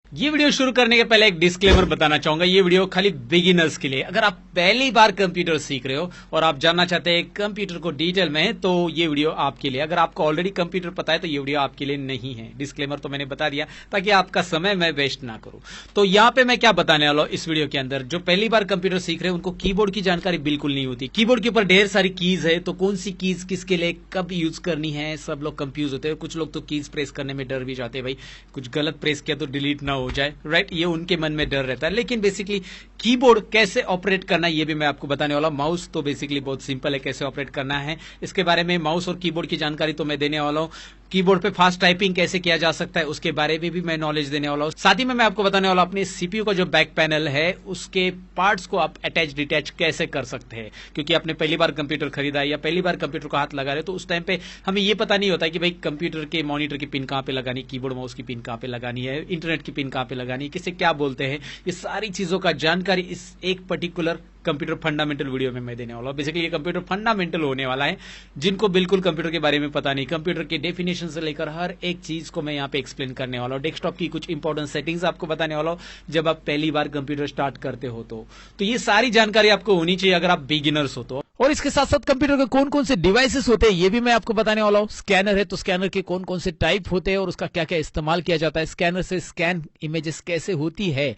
ये वीडियो शुरू करने के पहले एक डिस्क्लेमर बताना चाहूंगा। ये वीडियो खाली बिगिनर्स के लिए। अगर आप पहली बार कंप्यूटर सीख रहे हो और आप जानना चाहते हैं कंप्यूटर को डिटेल में, तो ये वीडियो आपके लिए। अगर आपको ऑलरेडी कंप्यूटर पता है तो ये वीडियो आपके लिए नहीं है। डिस्क्लेमर तो मैंने बता दिया ताकि आपका समय मैं वेस्ट ना करूं। तो यहाँ पे मैं क्या बताने वाला हूं इस वीडियो के अंदर, जो पहली बार कंप्यूटर सीख रहे हैं उनको कीबोर्ड की जानकारी बिल्कुल नहीं होती। कीबोर्ड के ऊपर ढेर सारी कीज है, तो कौन सी कीज किसके लिए कब यूज करनी है, सब लोग कंफ्यूज होते हैं। कुछ लोग तो कीज प्रेस करने में डर भी जाते हैं, भाई कुछ गलत प्रेस किया तो डिलीट ना हो जाए, राइट। ये उनके मन में डर रहता है। लेकिन बेसिकली कीबोर्ड कैसे ऑपरेट करना है ये भी मैं आपको बताने वाला हूं। माउस तो बेसिकली बहुत सिंपल है, कैसे ऑपरेट करना है इसके बारे में माउस और कीबोर्ड की जानकारी तो मैं देने वाला हूं। कीबोर्ड पे फास्ट टाइपिंग कैसे किया जा सकता है उसके बारे में भी मैं नॉलेज देने वाला हूं। साथ ही में मैं आपको बताने वाला हूं अपने सीपीयू का जो बैक पैनल है उसके पार्ट्स को आप अटैच डिटैच कैसे कर सकते हैं। क्योंकि आपने पहली बार कंप्यूटर खरीदा है या पहली बार कंप्यूटर को हाथ लगा रहे हो तो उस टाइम पे हमें ये पता नहीं होता कि भाई कंप्यूटर के मॉनिटर की पिन कहां पे लगानी, कीबोर्ड माउस की पिन कहां पे लगानी है, इंटरनेट की पिन कहां पे लगानी है, किसे क्या बोलते हैं। ये सारी चीजों का जानकारी इस एक पर्टिकुलर कंप्यूटर फंडामेंटल वीडियो में मैं देने वाला हूं। बेसिकली ये कंप्यूटर फंडामेंटल होने वाला है। जिनको बिल्कुल कंप्यूटर के बारे में पता नहीं, कंप्यूटर के डेफिनेशन से लेकर हर एक चीज को मैं यहाँ पे एक्सप्लेन करने वाला हूं। डेस्कटॉप की कुछ इंपॉर्टेंट सेटिंग्स आपको बताने वाला हूं जब आप पहली बार कंप्यूटर स्टार्ट करते हो तो ये सारी जानकारी आपको होनी चाहिए अगर आप बिगिनर्स हो तो। और इसके साथ साथ कंप्यूटर के कौन कौन से डिवाइसेस होते हैं ये भी मैं आपको बताने वाला हूं। स्कैनर है तो स्कैनर के कौन कौन से टाइप होते हैं और उसका क्या क्या इस्तेमाल किया जाता है। स्कैनर से स्कैन इमेजेस कैसे होती है,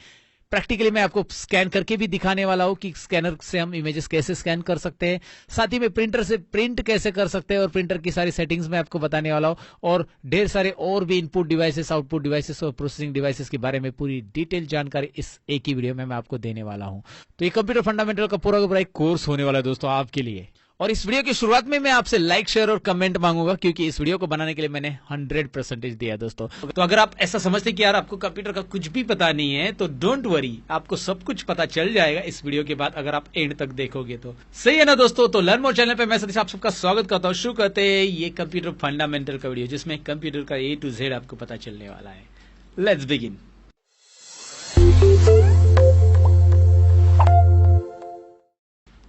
प्रैक्टिकली मैं आपको स्कैन करके भी दिखाने वाला हूं कि स्कैनर से हम इमेजेस कैसे स्कैन कर सकते हैं। साथ ही में प्रिंटर से प्रिंट कैसे कर सकते हैं और प्रिंटर की सारी सेटिंग्स मैं आपको बताने वाला हूं। और ढेर सारे और भी इनपुट डिवाइसेस, आउटपुट डिवाइसेस और प्रोसेसिंग डिवाइसेस के बारे में पूरी डिटेल जानकारी इस एक ही वीडियो में मैं आपको देने वाला हूं। तो ये कंप्यूटर फंडामेंटल का पूरा एक कोर्स होने वाला है दोस्तों आपके लिए। और इस वीडियो की शुरुआत में मैं आपसे लाइक, शेयर और कमेंट मांगूंगा क्योंकि इस वीडियो को बनाने के लिए मैंने 100% दिया है दोस्तों। तो अगर आप ऐसा समझते कि यार आपको कंप्यूटर का कुछ भी पता नहीं है तो डोंट वरी, आपको सब कुछ पता चल जाएगा इस वीडियो के बाद अगर आप एंड तक देखोगे तो। सही है ना दोस्तों। तो लर्न मोर चैनल पे मैं सतीश आप सबका स्वागत करता हूं। शुरू करते हैं ये कंप्यूटर फंडामेंटल का वीडियो जिसमें कंप्यूटर का A to Z आपको पता चलने वाला है। Let's begin.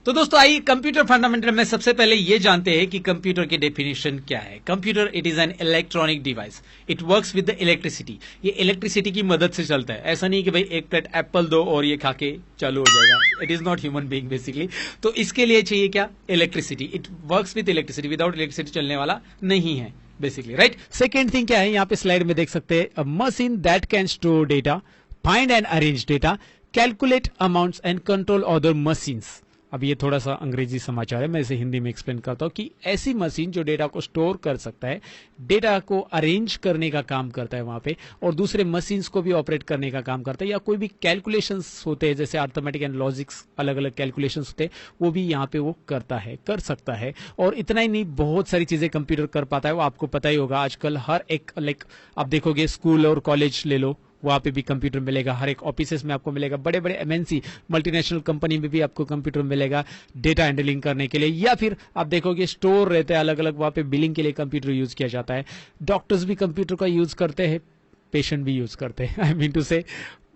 तो दोस्तों आइए कंप्यूटर फंडामेंटल में सबसे पहले ये जानते हैं कि कंप्यूटर की डेफिनेशन क्या है। Computer it is an electronic device, it works with the electricity. ये इलेक्ट्रिसिटी की मदद से चलता है। ऐसा नहीं कि भाई एक प्लेट एप्पल दो और ये खा के चालू हो जाएगा। It is not human being basically. तो इसके लिए चाहिए क्या, electricity. It works with electricity, without electricity चलने वाला नहीं है बेसिकली, राइट। सेकेंड थिंग क्या है, यहाँ पे स्लाइड में देख सकते हैं, machine that can store data, find and arrange data, calculate amounts and control other machines. अब ये थोड़ा सा अंग्रेजी समाचार है, मैं इसे हिंदी में एक्सप्लेन करता हूं कि ऐसी मशीन जो डेटा को स्टोर कर सकता है, डेटा को अरेंज करने का काम करता है वहां पे, और दूसरे मशीन्स को भी ऑपरेट करने का काम करता है, या कोई भी कैलकुलेशंस होते हैं जैसे अर्थमेटिक एंड लॉजिक्स, अलग अलग कैलकुलेशंस होते हैं, वो भी यहाँ पे वो करता है, कर सकता है। और इतना ही नहीं, बहुत सारी चीजें कंप्यूटर कर पाता है। वो आपको पता ही होगा आजकल हर एक, लाइक आप देखोगे स्कूल और कॉलेज ले लो, वहां पे भी कंप्यूटर मिलेगा। हर एक ऑफिसेस में आपको मिलेगा, बड़े बड़े एमएनसी मल्टीनेशनल कंपनी में भी आपको कंप्यूटर मिलेगा डेटा हैंडलिंग करने के लिए। या फिर आप देखोगे स्टोर रहते हैं अलग अलग, वहां पे बिलिंग के लिए कंप्यूटर यूज किया जाता है। डॉक्टर्स भी कंप्यूटर का यूज करते हैं, पेशेंट भी यूज करते हैं। आई मीन टू से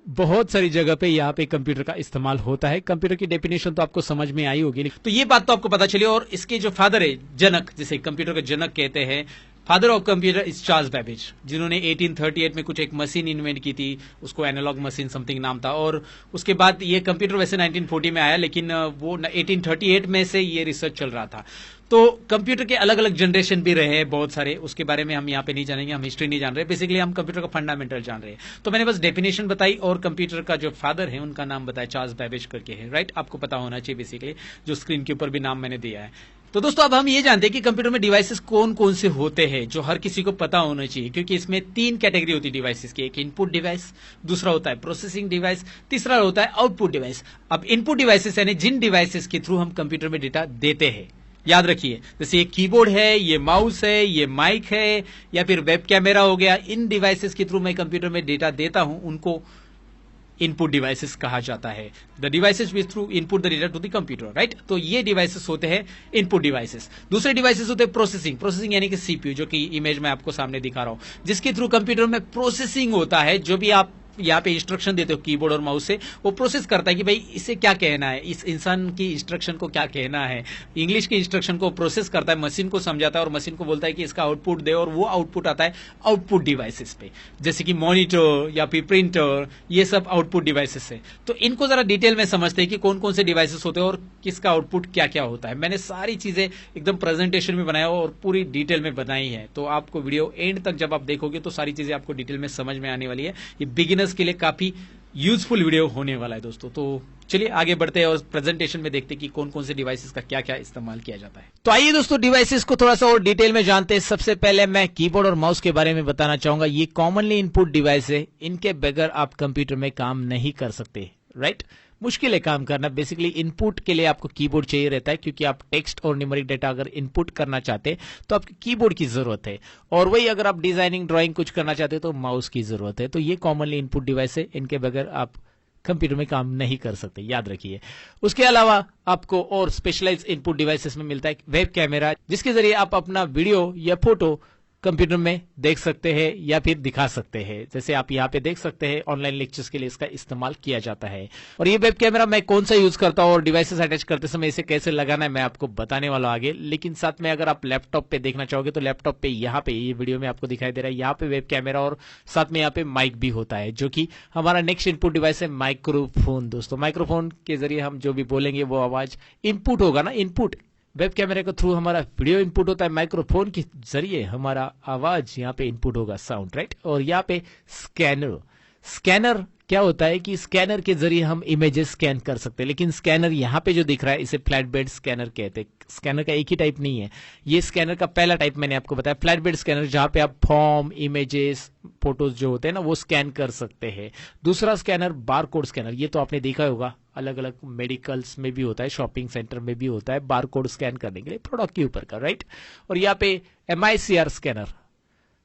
बहुत सारी जगह पे यहाँ पे कंप्यूटर का इस्तेमाल होता है। कंप्यूटर की डेफिनेशन तो आपको समझ में आई होगी, तो ये बात तो आपको पता चली। और इसके जो फादर है, जनक, जिसे कंप्यूटर का जनक कहते हैं, father of computer is Charles Babbage, जिन्होंने 1838 में कुछ एक मशीन इन्वेंट की थी, उसको एनालॉग मशीन समथिंग नाम था। और उसके बाद ये कंप्यूटर वैसे 1940 में आया, लेकिन वो 1838 में से ये रिसर्च चल रहा था। तो कंप्यूटर के अलग अलग जनरेशन भी रहे हैं बहुत सारे, उसके बारे में हम यहाँ पे नहीं जानेंगे, हम हिस्ट्री नहीं जान रहे। बेसिकली हम कंप्यूटर का फंडामेंटल जान रहे हैं। तो मैंने बस डेफिनेशन बताई और कंप्यूटर का जो फादर है उनका नाम बताया, चार्ल्स बेबेज करके है, राइट। आपको पता होना चाहिए बेसिकली, जो स्क्रीन के ऊपर भी नाम मैंने दिया है। तो दोस्तों अब हम ये जानते हैं कि कंप्यूटर में डिवाइसेस कौन कौन से होते हैं, जो हर किसी को पता होना चाहिए, क्योंकि इसमें 3 कैटेगरी होती है डिवाइसेस की। एक इनपुट डिवाइस, दूसरा होता है प्रोसेसिंग डिवाइस, तीसरा होता है आउटपुट डिवाइस। अब इनपुट डिवाइसेस यानी जिन डिवाइसेस के थ्रू हम कंप्यूटर में डेटा देते हैं, याद रखिए, जैसे ये कीबोर्ड है, ये माउस है, ये माइक है, या फिर वेब कैमरा हो गया, इन डिवाइसेस के थ्रू मैं कंप्यूटर में डेटा देता हूं, उनको इनपुट डिवाइसेस कहा जाता है। The devices which through input the data to the computer, right. तो ये डिवाइसेस होते हैं इनपुट डिवाइसेस। दूसरे डिवाइसेस होते हैं प्रोसेसिंग यानी कि सीपीयू, जो कि इमेज में आपको सामने दिखा रहा हूं, जिसके थ्रू कंप्यूटर में प्रोसेसिंग होता है। जो भी आप यहाँ पे इंस्ट्रक्शन देते हो कीबोर्ड और माउस से, वो प्रोसेस करता है कि भाई इसे क्या कहना है, इस इंसान की इंस्ट्रक्शन को क्या कहना है। इंग्लिश की इंस्ट्रक्शन को प्रोसेस करता है, मशीन को समझाता है और मशीन को बोलता है कि इसका आउटपुट दे, और वो आउटपुट आता है आउटपुट डिवाइसेस पे, जैसे कि मॉनिटर या फिर प्रिंटर, ये सब आउटपुट डिवाइसेस है। तो इनको जरा डिटेल में समझते हैं कि कौन कौन से डिवाइसेस होते हैं और किसका आउटपुट क्या क्या होता है। मैंने सारी चीजें एकदम प्रेजेंटेशन में बनाया और पूरी डिटेल में बनाई है, तो आपको वीडियो एंड तक जब आप देखोगे तो सारी चीजें आपको डिटेल में समझ में आने वाली है। ये बिगिनर्स के लिए काफी यूजफुल वीडियो होने वाला है दोस्तों। तो चलिए आगे बढ़ते हैं और प्रेजेंटेशन में देखते हैं कि कौन कौन से डिवाइसेस का क्या क्या इस्तेमाल किया जाता है। तो आइए दोस्तों डिवाइसेस को थोड़ा सा और डिटेल में जानते हैं। सबसे पहले मैं कीबोर्ड और माउस के बारे में बताना चाहूंगा। ये कॉमनली इनपुट डिवाइस है, इनके बगैर आप कंप्यूटर में काम नहीं कर सकते, राइट। मुश्किल है काम करना। बेसिकली इनपुट के लिए आपको कीबोर्ड चाहिए रहता है, क्योंकि आप टेक्स्ट और न्यूमेरिक डेटा अगर इनपुट करना चाहते हैं तो आपको कीबोर्ड की जरूरत है, और वही अगर आप डिजाइनिंग ड्राइंग कुछ करना चाहते हैं तो माउस की जरूरत है। तो ये कॉमनली इनपुट डिवाइस है, इनके बगैर आप कंप्यूटर में काम नहीं कर सकते, याद रखिए। उसके अलावा आपको और स्पेशलाइज्ड इनपुट डिवाइसेस में मिलता है वेब कैमरा, जिसके जरिए आप अपना वीडियो या फोटो कंप्यूटर में देख सकते हैं या फिर दिखा सकते हैं। जैसे आप यहाँ पे देख सकते हैं, ऑनलाइन लेक्चर्स के लिए इसका इस्तेमाल किया जाता है। और ये वेब कैमरा मैं कौन सा यूज करता हूँ और डिवाइसेस अटैच करते समय इसे कैसे लगाना है मैं आपको बताने वाला हूं आगे। लेकिन साथ में अगर आप लैपटॉप पे देखना चाहोगे तो लैपटॉप पे यहाँ पे ये वीडियो में आपको दिखाई दे रहा है, यहाँ पे वेब कैमरा और साथ में यहाँ पे माइक भी होता है, जो कि हमारा नेक्स्ट इनपुट डिवाइस है माइक्रोफोन। दोस्तों माइक्रोफोन के जरिए हम जो भी बोलेंगे वो आवाज इनपुट होगा ना, इनपुट वेब कैमरे के थ्रू हमारा वीडियो इनपुट होता है, माइक्रोफोन के जरिए हमारा आवाज यहाँ पे इनपुट होगा, साउंड, राइट। और यहाँ पे स्कैनर क्या होता है कि स्कैनर के जरिए हम इमेजेस स्कैन कर सकते हैं। लेकिन स्कैनर यहाँ पे जो दिख रहा है इसे फ्लैट बेड स्कैनर कहते हैं। स्कैनर का एक ही टाइप नहीं है, ये स्कैनर का पहला टाइप मैंने आपको बताया, फ्लैट बेड स्कैनर, जहां पे आप फॉर्म, इमेजेस, फोटोज जो होते हैं ना वो स्कैन कर सकते हैं। दूसरा स्कैनर बारकोड स्कैनर, ये तो आपने देखा होगा, अलग अलग मेडिकल्स में भी होता है, शॉपिंग सेंटर में भी होता है, बारकोड स्कैन करने के लिए प्रोडक्ट के ऊपर का, राइट। और यहाँ पे MICR scanner,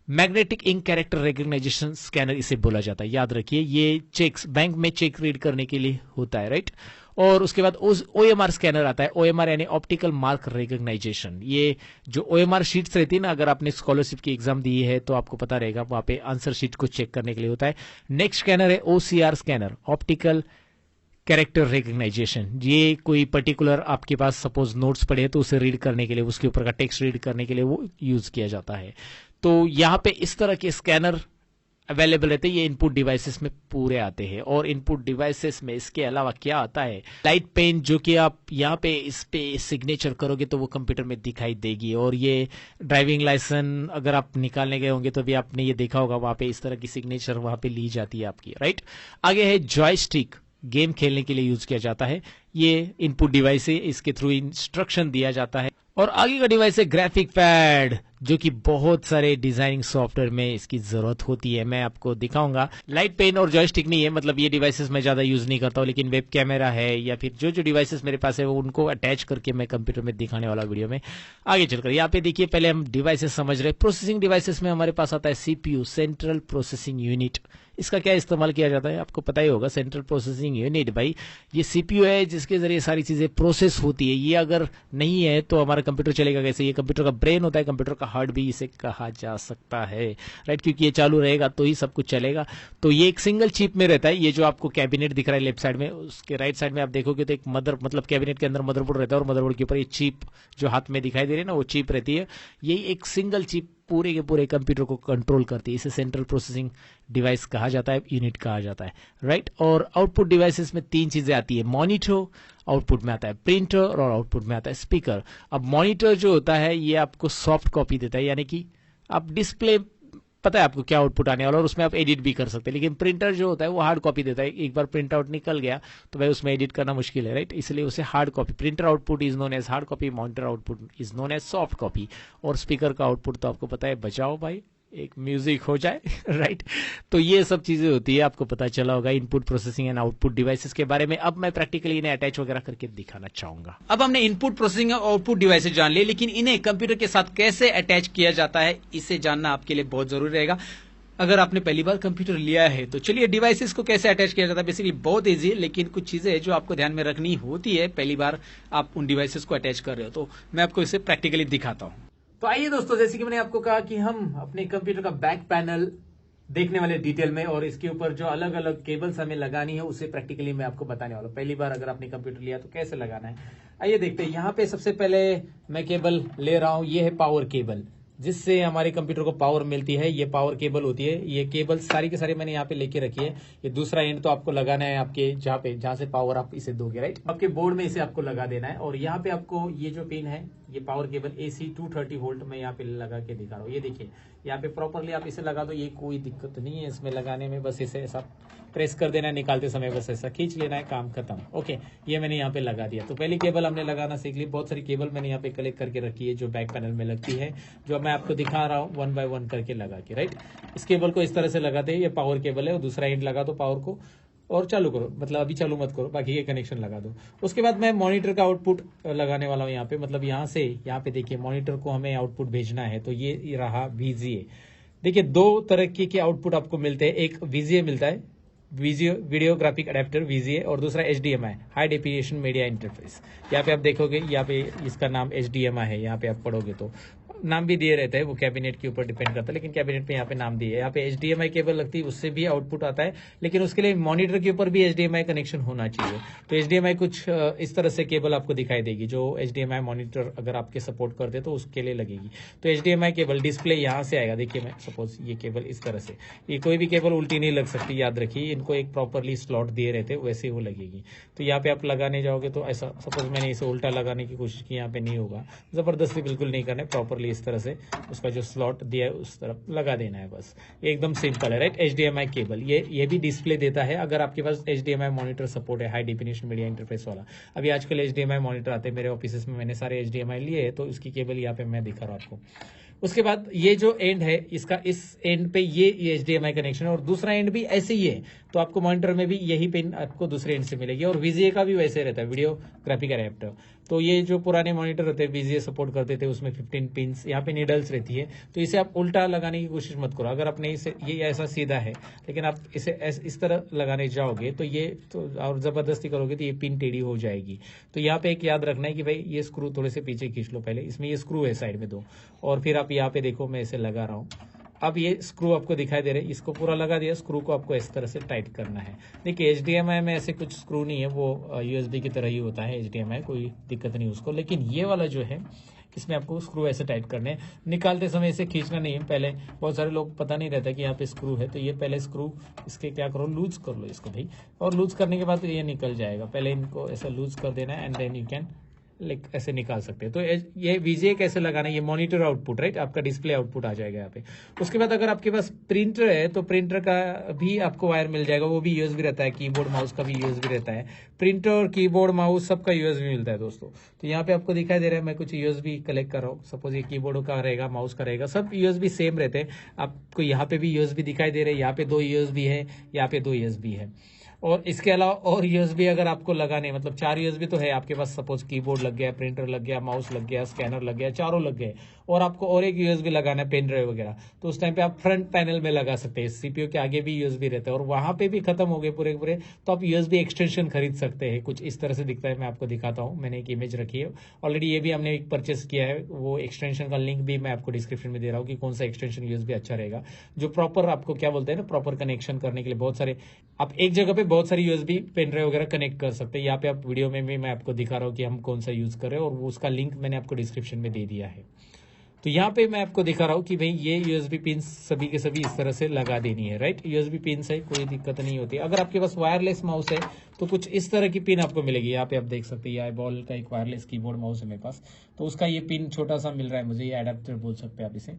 magnetic ink character recognition scanner इसे बोला जाता है, याद रखिए। ये चेक्स, बैंक में चेक रीड करने के लिए होता है, राइट। और उसके बाद OMR स्कैनर आता है, OMR यानी ऑप्टिकल मार्क रिकग्नाइजेशन। ये जो OMR शीट्स रहती है ना, अगर आपने स्कॉलरशिप की एग्जाम दी है तो आपको पता रहेगा, वहां पे आंसर शीट को चेक करने के लिए होता है। नेक्स्ट स्कैनर है OCR scanner, optical character recognisation. ये कोई पर्टिकुलर आपके पास सपोज नोट्स पड़े हैं तो उसे रीड करने के लिए, उसके ऊपर का टेक्स्ट रीड करने के लिए वो यूज किया जाता है। तो यहाँ पे इस तरह के स्कैनर अवेलेबल रहते हैं, ये इनपुट डिवाइसेस में पूरे आते हैं। और इनपुट डिवाइसेस में इसके अलावा क्या आता है, लाइट पेन, जो कि आप यहाँ पे इस पे सिग्नेचर करोगे तो वो कंप्यूटर में दिखाई देगी। और ये ड्राइविंग लाइसेंस अगर आप निकालने गए होंगे तो भी आपने ये देखा होगा, वहां पे इस तरह की सिग्नेचर वहां पे ली जाती है आपकी, राइट। आगे है जॉयस्टिक, गेम खेलने के लिए यूज किया जाता है, ये इनपुट डिवाइस है, इसके थ्रू इंस्ट्रक्शन दिया जाता है। और आगे का डिवाइस है ग्राफिक पैड, जो कि बहुत सारे डिजाइनिंग सॉफ्टवेयर में इसकी जरूरत होती है, मैं आपको दिखाऊंगा। लाइट पेन और जॉयस्टिक नहीं है, मतलब ये डिवाइसेस मैं ज्यादा यूज नहीं करता हूं, लेकिन वेब कैमरा है या फिर जो जो डिवाइसेस मेरे पास है वो उनको अटैच करके मैं कंप्यूटर में दिखाने वाला वीडियो में आगे चलकर। यहाँ पे देखिए, पहले हम डिवाइसेस समझ रहे। प्रोसेसिंग डिवाइसेस में हमारे पास आता है CPU, सेंट्रल प्रोसेसिंग यूनिट। इसका क्या इस्तेमाल किया जाता है आपको पता ही होगा, सेंट्रल प्रोसेसिंग यूनिट। भाई ये CPU है जिसके जरिए सारी चीजें प्रोसेस होती है। ये अगर नहीं है तो हमारा कंप्यूटर चलेगा कैसे? ये कंप्यूटर का ब्रेन होता है, कंप्यूटर का हार्ट भी इसे कहा जा सकता है, राइट, क्योंकि ये चालू रहेगा तो ही सब कुछ चलेगा। तो ये एक सिंगल चिप में रहता है। ये जो आपको कैबिनेट दिख रहा है लेफ्ट साइड में, उसके राइट साइड में आप देखोगे तो एक मतलब कैबिनेट के अंदर मदरबोर्ड रहता है, और मदरबोर्ड के ऊपर ये चिप जो हाथ में दिखाई दे रही है ना, वो चिप रहती है। ये एक सिंगल चिप पूरे के पूरे कंप्यूटर को कंट्रोल करती है। इसे सेंट्रल प्रोसेसिंग डिवाइस कहा जाता है, यूनिट कहा जाता है, राइट। और आउटपुट डिवाइसेस में तीन चीजें आती है, मॉनिटर, आउटपुट में आता है प्रिंटर, और आउटपुट में आता है स्पीकर। अब मॉनिटर जो होता है ये आपको सॉफ्ट कॉपी देता है, यानी कि आप डिस्प्ले, पता है आपको क्या आउटपुट आने वाला और उसमें आप एडिट भी कर सकते हैं। लेकिन प्रिंटर जो होता है वो हार्ड कॉपी देता है, एक बार प्रिंट आउट निकल गया तो भाई उसमें एडिट करना मुश्किल है, राइट, इसलिए उसे hard copy, printer output is known as hard copy, monitor output is known as soft copy. और स्पीकर का आउटपुट तो आपको पता है, बचाओ भाई एक म्यूजिक हो जाए, राइट। तो ये सब चीजें होती है, आपको पता चला होगा input processing and output devices के बारे में। अब मैं प्रैक्टिकली इन्हें अटैच वगैरह करके दिखाना चाहूंगा। अब हमने इनपुट प्रोसेसिंग और आउटपुट डिवाइसेस जान लिए, लेकिन इन्हें कंप्यूटर के साथ कैसे अटैच किया जाता है इसे जानना आपके लिए बहुत जरूरी रहेगा। अगर आपने पहली बार कंप्यूटर लिया है तो चलिए डिवाइसेस को कैसे अटैच किया जाता है, बेसिकली बहुत इजी है, लेकिन कुछ चीजें जो आपको ध्यान में रखनी होती है पहली बार आप उन डिवाइसेस को अटैच कर रहे हो, तो मैं आपको इसे प्रैक्टिकली दिखाता हूं। तो आइए दोस्तों, जैसे कि मैंने आपको कहा कि हम अपने कंप्यूटर का बैक पैनल देखने वाले डिटेल में, और इसके ऊपर जो अलग अलग केबल्स हमें लगानी है उसे प्रैक्टिकली मैं आपको बताने वाला हूँ। पहली बार अगर आपने कंप्यूटर लिया तो कैसे लगाना है, आइए देखते हैं। यहाँ पे सबसे पहले मैं केबल ले रहा हूँ, ये है पावर केबल, जिससे हमारे कंप्यूटर को पावर मिलती है। ये पावर केबल होती है। ये केबल सारी के सारी मैंने यहाँ पे लेके रखी है। ये दूसरा एंड तो आपको लगाना है आपके जहाँ से पावर आप इसे दोगे, राइट, आपके बोर्ड में इसे आपको लगा देना है। और यहाँ पे आपको ये जो पिन है, ये पावर केबल AC 230 वोल्ट में यहाँ पे लगा के दिखा रहा हूँ। ये देखिए यहाँ पे प्रॉपरली आप इसे लगा दो, ये कोई दिक्कत नहीं है इसमें लगाने में। बस इसे ऐसा प्रेस कर देना है, निकालते समय बस ऐसा खींच लेना है, काम खत्म। ओके, ये मैंने यहाँ पे लगा दिया। तो पहली केबल हमने लगाना सीख ली। बहुत सारी केबल मैंने यहाँ पे कलेक्ट करके रखी है जो बैक पैनल में लगती है, जो मैं आपको दिखा रहा हूँ 1 बाय 1 करके लगा के, राइट। इस केबल को इस तरह से लगाते हैं, ये पावर केबल है, और दूसरा एंड लगा दो पावर को और चालू करो, मतलब अभी चालू मत करो, बाकी ये कनेक्शन लगा दो। उसके बाद मैं मॉनिटर का आउटपुट लगाने वाला हूँ यहाँ पे, मतलब यहाँ पे देखिए मॉनिटर को हमें आउटपुट भेजना है, तो ये रहा VGA। देखिए दो तरह के आउटपुट आपको मिलते हैं, एक VGA मिलता है, वीडियो ग्राफिक अडेप्टर VGA, और दूसरा HDMI, high definition media interface. यहाँ पे आप देखोगे, यहाँ पे इसका नाम HDMI है, यहाँ पे आप पढ़ोगे तो नाम भी दिए रहता है, वो कैबिनेट के ऊपर डिपेंड करता है, लेकिन कैबिनेट पे यहाँ पे नाम दिए है। यहाँ पे HDMI केबल लगती है, उससे भी आउटपुट आता है, लेकिन उसके लिए मॉनिटर के ऊपर भी HDMI कनेक्शन होना चाहिए। तो HDMI कुछ इस तरह से केबल आपको दिखाई देगी, जो HDMI मॉनिटर अगर आपके सपोर्ट कर दे तो उसके लिए लगेगी। तो HDMI केबल डिस्प्ले यहाँ से आएगा। देखिए मैं सपोज ये केबल इस तरह से, ये कोई भी केबल उल्टी नहीं लग सकती, याद रखिए, इनको एक प्रॉपरली स्लॉट दिए रहते, वैसे वो लगेगी। तो यहाँ पे आप लगाने जाओगे तो ऐसा, सपोज मैंने इसे उल्टा लगाने की कोशिश की, यहाँ पे नहीं होगा, जबरदस्ती बिल्कुल नहीं करना है, प्रॉपरली इस तरह से उसका जो स्लॉट दिया है उस तरफ लगा देना है, बस एकदम सिंपल है, राइट। HDMI केबल ये भी डिस्प्ले देता है अगर आपके पास HDMI मॉनिटर सपोर्ट है, हाई डेफिनेशन मीडिया इंटरफेस वाला। अभी आजकल HDMI मॉनिटर आते हैं मेरे ऑफिस में, मैंने सारे HDMI लिए है, तो इसकी केबल यहाँ पे मैं दिखा रहा हूँ आपको। उसके बाद ये जो एंड है इसका, इस एंड पे ये HDMI कनेक्शन है, और दूसरा एंड भी ऐसे ही है, तो आपको मॉनिटर में भी यही पिन आपको दूसरे एंड से मिलेगी। और VGA का भी वैसे रहता है, वीडियो ग्राफिक अडेप्टर। तो ये जो पुराने मॉनिटर होते हैं VGA सपोर्ट करते थे, उसमें 15 पिंस यहाँ पे नीडल्स रहती है, तो इसे आप उल्टा लगाने की कोशिश मत करो। अगर आपने इसे, ये ऐसा सीधा है, लेकिन आप इसे इस तरह लगाने जाओगे तो ये तो, और जबरदस्ती करोगे तो ये पिन टेढ़ी हो जाएगी। तो यहाँ पे एक याद रखना है कि भाई ये स्क्रू थोड़े से पीछे खींच लो पहले, इसमें ये स्क्रू है साइड में दो, और फिर आप यहाँ पे देखो मैं इसे लगा रहा हूँ। अब ये स्क्रू आपको दिखाई दे रहे हैं, इसको पूरा लगा दिया, स्क्रू को आपको इस तरह से टाइट करना है। देखिए HDMI में ऐसे कुछ स्क्रू नहीं है, वो USB की तरह ही होता है HDMI, कोई दिक्कत नहीं उसको। लेकिन ये वाला जो है, इसमें आपको स्क्रू ऐसे टाइट करने हैं, निकालते समय इसे खींचना नहीं है। पहले बहुत सारे लोग पता नहीं रहता कि यहाँ पे स्क्रू है, तो ये पहले स्क्रू इसके क्या करो, लूज कर लो इसको भाई, और लूज करने के बाद तो ये निकल जाएगा। पहले इनको ऐसा लूज कर देना है, एंड देन यू कैन ऐसे निकाल सकते हैं। तो ये VGA कैसे लगाना है, ये मॉनिटर आउटपुट, राइट, आपका डिस्प्ले आउटपुट आ जाएगा यहाँ पे। उसके बाद अगर आपके पास प्रिंटर है तो प्रिंटर का भी आपको वायर मिल जाएगा, वो भी USB रहता है, कीबोर्ड माउस का भी USB रहता है। प्रिंटर, कीबोर्ड, माउस सबका USB मिलता है दोस्तों। तो यहाँ पे आपको दिखाई दे रहा है मैं कुछ USB कलेक्ट कर रहा हूँ, सपोज ये कीबोर्ड का रहेगा, माउस का रहेगा, सब USB सेम रहते हैं। आपको यहाँ पे भी USB दिखाई दे रहे हैं, यहाँ पे 2 USB है, यहाँ पे 2 USB है, और इसके अलावा और USB अगर आपको लगाने, मतलब 4 USB तो है आपके पास, सपोज कीबोर्ड लग गया, प्रिंटर लग गया, माउस लग गया, स्कैनर लग गया, चारों लग गए, और आपको और एक USB लगाना है पेन ड्राइव वगैरह, तो उस टाइम पे आप फ्रंट पैनल में लगा सकते हैं। CPU के आगे भी USB रहता है, और वहां पे भी खत्म हो गए पूरे पूरे, तो आप USB एक्सटेंशन खरीद सकते हैं। कुछ इस तरह से दिखता है, मैं आपको दिखाता हूँ, मैंने एक इमेज रखी है ऑलरेडी, ये भी हमने एक परचेस किया है। वो एक्सटेंशन का लिंक भी मैं आपको डिस्क्रिप्शन में दे रहा हूँ कि कौन सा एक्सटेंशन USB अच्छा रहेगा, जो प्रॉपर आपको क्या बोलते हैं ना, प्रॉपर कनेक्शन करने के लिए। बहुत सारे आप एक जगह पे बहुत सारी USB पेन ड्राइव वगैरह कनेक्ट कर सकते हैं। यहाँ पे आप वीडियो में भी मैं आपको दिखा रहा हूँ कि हम कौन सा यूज कर रहे हैं, और उसका लिंक मैंने आपको डिस्क्रिप्शन में दे दिया है। तो यहाँ पे मैं आपको दिखा रहा हूँ कि भाई ये USB पिन सभी के सभी इस तरह से लगा देनी है, राइट। USB पिन से कोई दिक्कत नहीं होती। अगर आपके पास वायरलेस माउस है तो कुछ इस तरह की पिन आपको मिलेगी। यहाँ पे आप देख सकते हैं, ये आईबॉल का एक वायरलेस कीबोर्ड माउस है मेरे पास, तो उसका ये पिन छोटा सा मिल रहा है मुझे, ये अडेप्टर बोल सकते हैं आप इसे।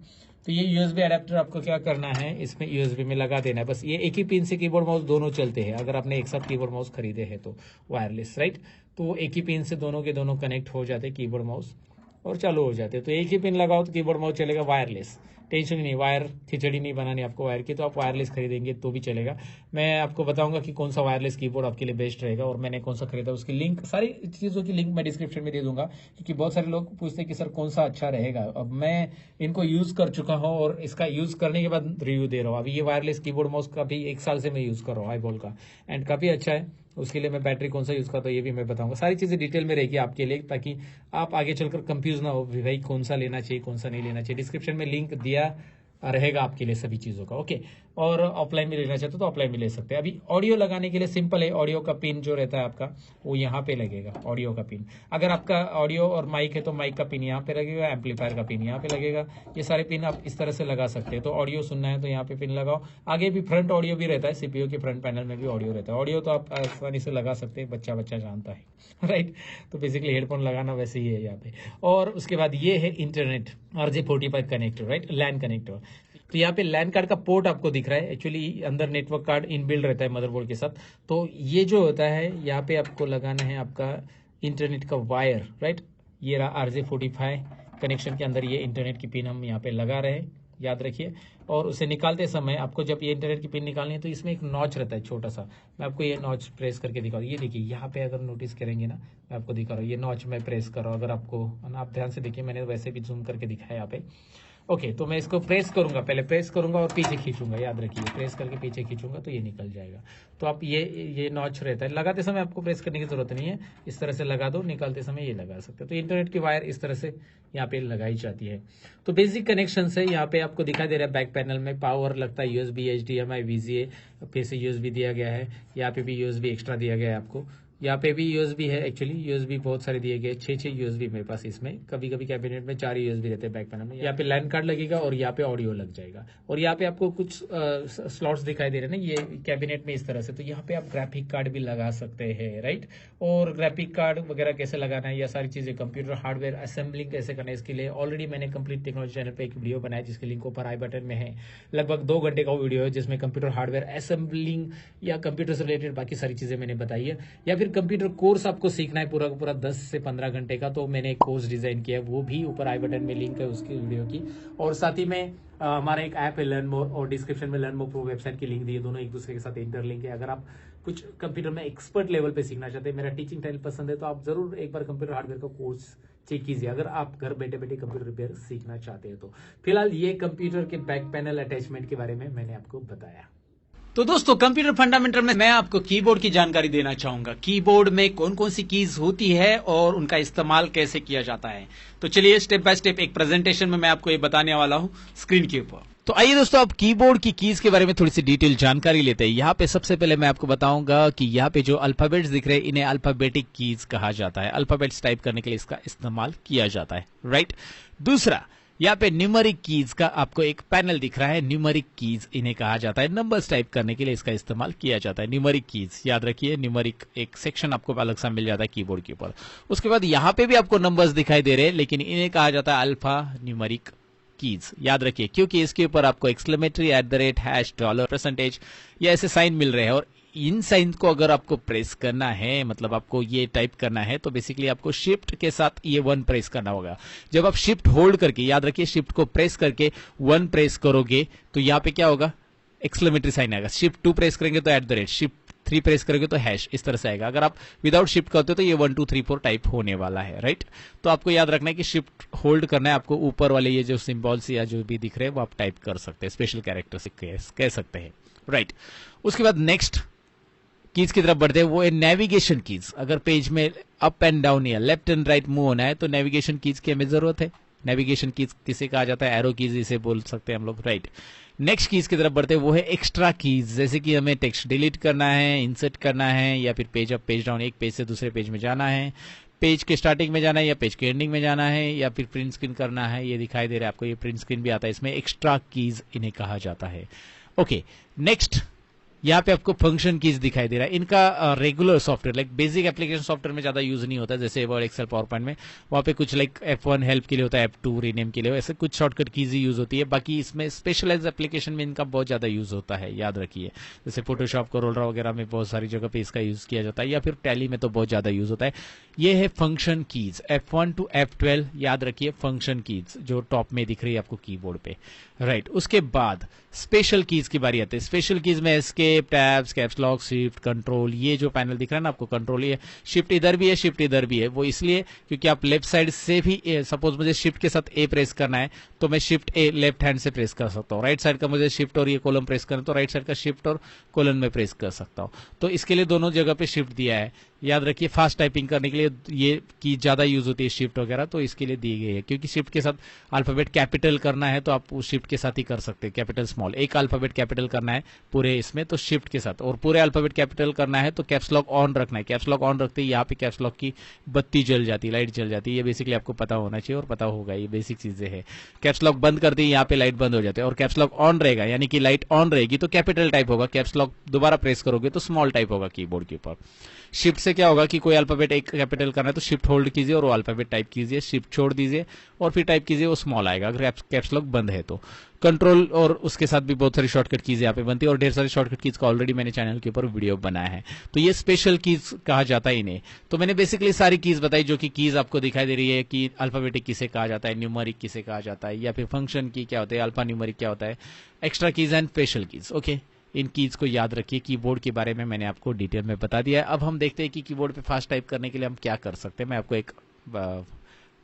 तो ये USB अडेप्टर आपको क्या करना है, इसमें USB में लगा देना है बस। ये एक ही पिन से कीबोर्ड माउस दोनों चलते हैं, अगर आपने एक साथ कीबोर्ड माउस खरीदे हैं तो वायरलेस, राइट। तो एक ही पिन से दोनों के दोनों कनेक्ट हो जाते हैं कीबोर्ड माउस, और चालू हो जाते हैं। तो एक ही पिन लगाओ तो कीबोर्ड माउस चलेगा वायरलेस, टेंशन ही नहीं, वायर खिचड़ी नहीं बनानी आपको वायर की, तो आप वायरलेस खरीदेंगे तो भी चलेगा। मैं आपको बताऊंगा कि कौन सा वायरलेस कीबोर्ड आपके लिए बेस्ट रहेगा, और मैंने कौन सा खरीदा, उसकी लिंक, सारी चीज़ों की लिंक मैं डिस्क्रिप्शन में दे दूंगा, क्योंकि बहुत सारे लोग पूछते हैं कि सर कौन सा अच्छा रहेगा। अब मैं इनको यूज़ कर चुका हूँ, और इसका यूज़ करने के बाद रिव्यू दे रहा हूँ। अभी ये वायरलेस कीबोर्ड माउस का भी 1 साल से मैं यूज़ कर रहा हूँ, आईबॉल का, एंड काफ़ी अच्छा है। उसके लिए मैं बैटरी कौन सा यूज़ करता हूँ ये भी मैं बताऊंगा। सारी चीज़ें डिटेल में रहेगी आपके लिए, ताकि आप आगे चलकर कंफ्यूज ना हो भाई कौन सा लेना चाहिए कौन सा नहीं लेना चाहिए। डिस्क्रिप्शन में लिंक दिया रहेगा आपके लिए सभी चीज़ों का। ओके, और ऑफलाइन भी लेना चाहते हो तो ऑफलाइन भी ले सकते हैं। अभी ऑडियो लगाने के लिए सिंपल है, ऑडियो का पिन जो रहता है आपका वो यहाँ पे लगेगा, ऑडियो का पिन। अगर आपका ऑडियो और माइक है तो माइक का पिन यहाँ पे लगेगा, एम्पलीफायर का पिन यहाँ पे लगेगा। ये सारे पिन आप इस तरह से लगा सकते हैं। तो ऑडियो सुनना है तो यहाँ पे पिन लगाओ। आगे भी फ्रंट ऑडियो भी रहता है, सीपीयू के फ्रंट पैनल में भी ऑडियो रहता है। ऑडियो तो आप आसानी से लगा सकते हैं, बच्चा बच्चा जानता है राइट। तो बेसिकली हेडफोन लगाना वैसे ही है यहाँ पे। और उसके बाद ये है इंटरनेट RJ45 कनेक्टर, राइट, लैन कनेक्टर। तो यहाँ पे लैन कार्ड का पोर्ट आपको दिख रहा है, एक्चुअली अंदर नेटवर्क कार्ड इनबिल्ड रहता है मदरबोर्ड के साथ। तो ये जो होता है यहाँ पे आपको लगाना है आपका इंटरनेट का वायर, राइट। ये रहा RJ45 कनेक्शन के अंदर ये इंटरनेट की पिन हम यहाँ पे लगा रहे हैं, याद रखिए। और उसे निकालते समय आपको जब ये इंटरनेट की पिन निकालनी है तो इसमें एक नॉच रहता है छोटा सा। मैं आपको ये नॉच प्रेस करके दिखा रहा हूँ। ये देखिए यहाँ पे अगर नोटिस करेंगे ना, मैं आपको दिखा रहा हूँ, ये नॉच मैं प्रेस कर रहा हूँ। अगर आपको, आप ध्यान से देखिए, मैंने वैसे भी जूम करके दिखाया यहाँ पे। ओके, तो मैं इसको प्रेस करूंगा, पहले प्रेस करूंगा और पीछे खींचूंगा, याद रखिए, प्रेस करके पीछे खींचूंगा तो ये निकल जाएगा। तो आप ये नॉच रहता है, लगाते समय आपको प्रेस करने की जरूरत नहीं है, इस तरह से लगा दो, निकालते समय ये लगा सकते हो। तो इंटरनेट की वायर इस तरह से यहाँ पे लगाई जाती है। तो बेसिक कनेक्शन है, यहाँ पे आपको दिखाई दे रहा है बैक पैनल में पावर लगता है USB, HDMI, VGA, फिर से USB दिया गया है। यहाँ पे भी USB एक्स्ट्रा दिया गया है आपको। यहाँ पे भी USB है, एक्चुअली USB बहुत सारे दिए गए, 6 USB मेरे पास इसमें। कभी कभी कैबिनेट में 4 USB रहते हैं बैक पैनल में। यहाँ पे लैन कार्ड लगेगा और यहाँ पे ऑडियो लग जाएगा। और यहाँ पे आपको कुछ स्लॉट्स दिखाई दे रहे हैं ना, ये कैबिनेट में इस तरह से। तो यहाँ पे आप ग्राफिक कार्ड भी लगा सकते हैं, राइट। और ग्राफिक कार्ड वगैरह कैसे लगाना है, यह सारी चीजें, कंप्यूटर हार्डवेयर असेंबलिंग कैसे करना है, इसके लिए ऑलरेडी मैंने कंप्लीट टेक्नोलॉजी चैनल पे एक वीडियो बनाया जिसकी लिंक ऊपर आई बटन में है। लगभग 2 घंटे का वीडियो है जिसमें कंप्यूटर हार्डवेयर असेंबलिंग या कंप्यूटर से रिलेटेड बाकी सारी चीजें मैंने बताई है। या फिर कंप्यूटर कोर्स आपको सीखना है पूरा का पूरा 10 से 15 घंटे का, तो मैंने एक कोर्स डिजाइन किया है, वो भी ऊपर आई बटन में लिंक है उसकी वीडियो की। और साथ ही में हमारा एक ऐप है लर्न मोर, और डिस्क्रिप्शन में लर्न मोर प्रो वेबसाइट की लिंक दी है, दोनों एक दूसरे के साथ इंटरलिंक है। अगर आप कुछ कंप्यूटर में एक्सपर्ट लेवल पे सीखना चाहते हैं, मेरा टीचिंग स्टाइल पसंद है, तो आप जरूर एक बार कंप्यूटर हार्डवेयर का कोर्स चेक कीजिए अगर आप घर बैठे बैठे कंप्यूटर रिपेयर सीखना चाहते हैं तो। फिलहाल ये कंप्यूटर के बैक पैनल अटैचमेंट के बारे में मैंने आपको बताया। तो दोस्तों, कंप्यूटर फंडामेंटल में मैं आपको कीबोर्ड की जानकारी देना चाहूंगा। कीबोर्ड में कौन कौन सी कीज होती है और उनका इस्तेमाल कैसे किया जाता है। तो चलिए स्टेप बाय स्टेप एक प्रेजेंटेशन में मैं आपको ये बताने वाला हूं स्क्रीन के ऊपर। तो आइए दोस्तों, अब कीबोर्ड की कीज के बारे में थोड़ी सी डिटेल जानकारी लेते हैं। यहाँ पे सबसे पहले मैं आपको बताऊंगा कि यहाँ पे जो अल्फाबेट्स दिख रहे हैं इन्हें अल्फाबेटिक कीज कहा जाता है। अल्फाबेट्स टाइप करने के लिए इसका इस्तेमाल किया जाता है, राइट। दूसरा, यहाँ पे न्यूमेरिक कीज का आपको एक पैनल दिख रहा है, न्यूमेरिक कीज इन्हें कहा जाता है। नंबर्स टाइप करने के लिए इसका इस्तेमाल किया जाता है, न्यूमेरिक कीज, याद रखिए। न्यूमेरिक एक सेक्शन आपको अलग सा मिल जाता है कीबोर्ड के ऊपर। उसके बाद यहाँ पे भी आपको नंबर्स दिखाई दे रहे हैं, लेकिन इन्हें कहा जाता है अल्फा न्यूमेरिक कीज, याद रखिए, क्योंकि इसके ऊपर आपको एक्सक्लेमेटरी, @ $, %, ये ऐसे साइन मिल रहे हैं। और इन साइन को अगर आपको प्रेस करना है, मतलब आपको ये टाइप करना है, तो बेसिकली आपको शिफ्ट के साथ ये 1 प्रेस करना होगा। जब आप शिफ्ट होल्ड करके, याद रखिए, शिफ्ट को प्रेस करके 1 प्रेस करोगे तो यहाँ पे क्या होगा, एक्सक्लेमेटरी साइन आएगा। शिफ्ट 2 प्रेस करेंगे तो @ शिफ्ट 3 प्रेस करेंगे तो हैश, इस तरह से आएगा। अगर आप विदाउट शिफ्ट करते हो तो ये 1 2 3 4 टाइप होने वाला है, राइट। तो आपको याद रखना है कि शिफ्ट होल्ड करना है आपको। ऊपर वाले ये जो सिंबल्स या जो भी दिख रहे हैं वो आप टाइप कर सकते हैं, स्पेशल कैरेक्टर से कह सकते हैं, राइट। उसके बाद नेक्स्ट कीज की तरफ बढ़ते हैं, वो है नेविगेशन कीज। अगर पेज में अप एंड डाउन या लेफ्ट एंड राइट मूव होना है तो नेविगेशन कीज की हमें जरूरत है। नेविगेशन कीज किसे कहा जाता है, एरो कीज इसे बोल सकते हैं हम लोग, राइट। नेक्स्ट कीज की तरफ बढ़ते हैं, वो है एक्स्ट्रा कीज। जैसे कि हमें टेक्स्ट डिलीट करना है, इंसर्ट करना है, या फिर पेज अप पेज डाउन, एक पेज से दूसरे पेज में जाना है, पेज के स्टार्टिंग में जाना है या पेज के एंडिंग में जाना है, या फिर प्रिंट स्क्रीन करना है। ये दिखाई दे रहा है आपको, ये प्रिंट स्क्रीन भी आता है, इसमें एक्स्ट्रा कीज इन्हें कहा जाता है। ओके, नेक्स्ट यहाँ पे आपको फंक्शन कीज दिखाई दे रहा है। इनका regular software, like basic application software में ज्यादा यूज नहीं होता है, जैसे वर्ड, एक्सेल, पावर पॉइंट में। वहां पे कुछ लाइक F1 हेल्प के लिए होता है, F2 रीनेम के लिए, ऐसे कुछ शॉर्टकट कीज ही यूज होती है। बाकी इसमें स्पेशलाइज एप्लीकेशन में इनका बहुत ज्यादा यूज होता है, याद रखिए। जैसे फोटोशॉप, कोरोला वगैरह में बहुत सारी जगह पे इसका यूज किया जाता है, या फिर टैली में तो बहुत ज्यादा यूज होता है। ये है function keys, F1 to F12, याद रखिए, फंक्शन कीज जो टॉप में दिख रही है आपको कीबोर्ड पे, राइट। उसके बाद स्पेशल कीज की बारी आती है। स्पेशल कीज में escape, tabs, caps lock, shift, control, ये जो पैनल दिख रहा है ना आपको, कंट्रोल, ये शिफ्ट इधर भी है, शिफ्ट इधर भी है। वो इसलिए क्योंकि आप लेफ्ट साइड से भी, सपोज मुझे शिफ्ट के साथ ए प्रेस करना है तो मैं शिफ्ट ए लेफ्ट हैंड से प्रेस कर सकता हूँ। राइट साइड का मुझे शिफ्ट और ये कॉलम प्रेस करना है तो राइट साइड का शिफ्ट और कॉलम में प्रेस कर सकता हूँ। तो इसके लिए दोनों जगह पे शिफ्ट दिया है। याद रखिए फास्ट टाइपिंग करने के लिए ये की ज्यादा यूज होती है शिफ्ट वगैरह, तो इसके लिए दी गई है, क्योंकि शिफ्ट के साथ अल्फाबेट कैपिटल करना है तो आप शिफ्ट के साथ ही कर सकते हैं, कैपिटल स्मॉल, एक अल्फाबेट कैपिटल करना है पूरे इसमें तो शिफ्ट के साथ, और पूरे अल्फाबेट कैपिटल करना है तो कैप्स लॉक ऑन रखना है। कैप्स लॉक ऑन रखते ही यहाँ पे कैप्स लॉक की बत्ती जल जाती है, लाइट जल जाती है, ये बेसिकली आपको पता होना चाहिए और पता होगा, ये बेसिक चीजें है। कैप्स लॉक बंद करते ही यहाँ पे लाइट बंद हो जाते हैं, और कैप्स लॉक ऑन रहेगा यानी कि लाइट ऑन रहेगी तो कैपिटल टाइप होगा, कैप्स लॉक दोबारा प्रेस करोगे तो स्मॉल टाइप होगा कीबोर्ड के ऊपर। शिफ्ट से क्या होगा कि कोई अल्फाबेट एक कैपिटल करना है तो शिफ्ट होल्ड कीजिए और वो अल्फाबेट टाइप कीजिए, शिफ्ट छोड़ दीजिए और फिर टाइप कीजिए, वो स्मॉल आएगा अगर कैप्स लॉक बंद है तो। कंट्रोल और उसके साथ भी बहुत सारी शॉर्टकट कीज यहाँ पे बनती है, और ढेर सारी शॉर्टकट कीज का ऑलरेडी मैंने चैनल के ऊपर वीडियो बनाया है, तो ये स्पेशल कीज कहा जाता है इन्हें। तो मैंने बेसिकली सारी कीज बताई जो कि कीज आपको दिखाई दे रही है कि अल्फाबेटिक किसे कहा जाता है, न्यूमरिक किसे कहा जाता है, या फिर फंक्शन की क्या होता है, अल्फा न्यूमरिक क्या होता है, extra keys and special keys. Okay, in keys को याद रखिए। कीबोर्ड के बारे में मैंने आपको डिटेल में बता दिया है। अब हम देखते हैं कि कीबोर्ड पे फास्ट टाइप करने के लिए हम क्या कर सकते हैं। मैं आपको एक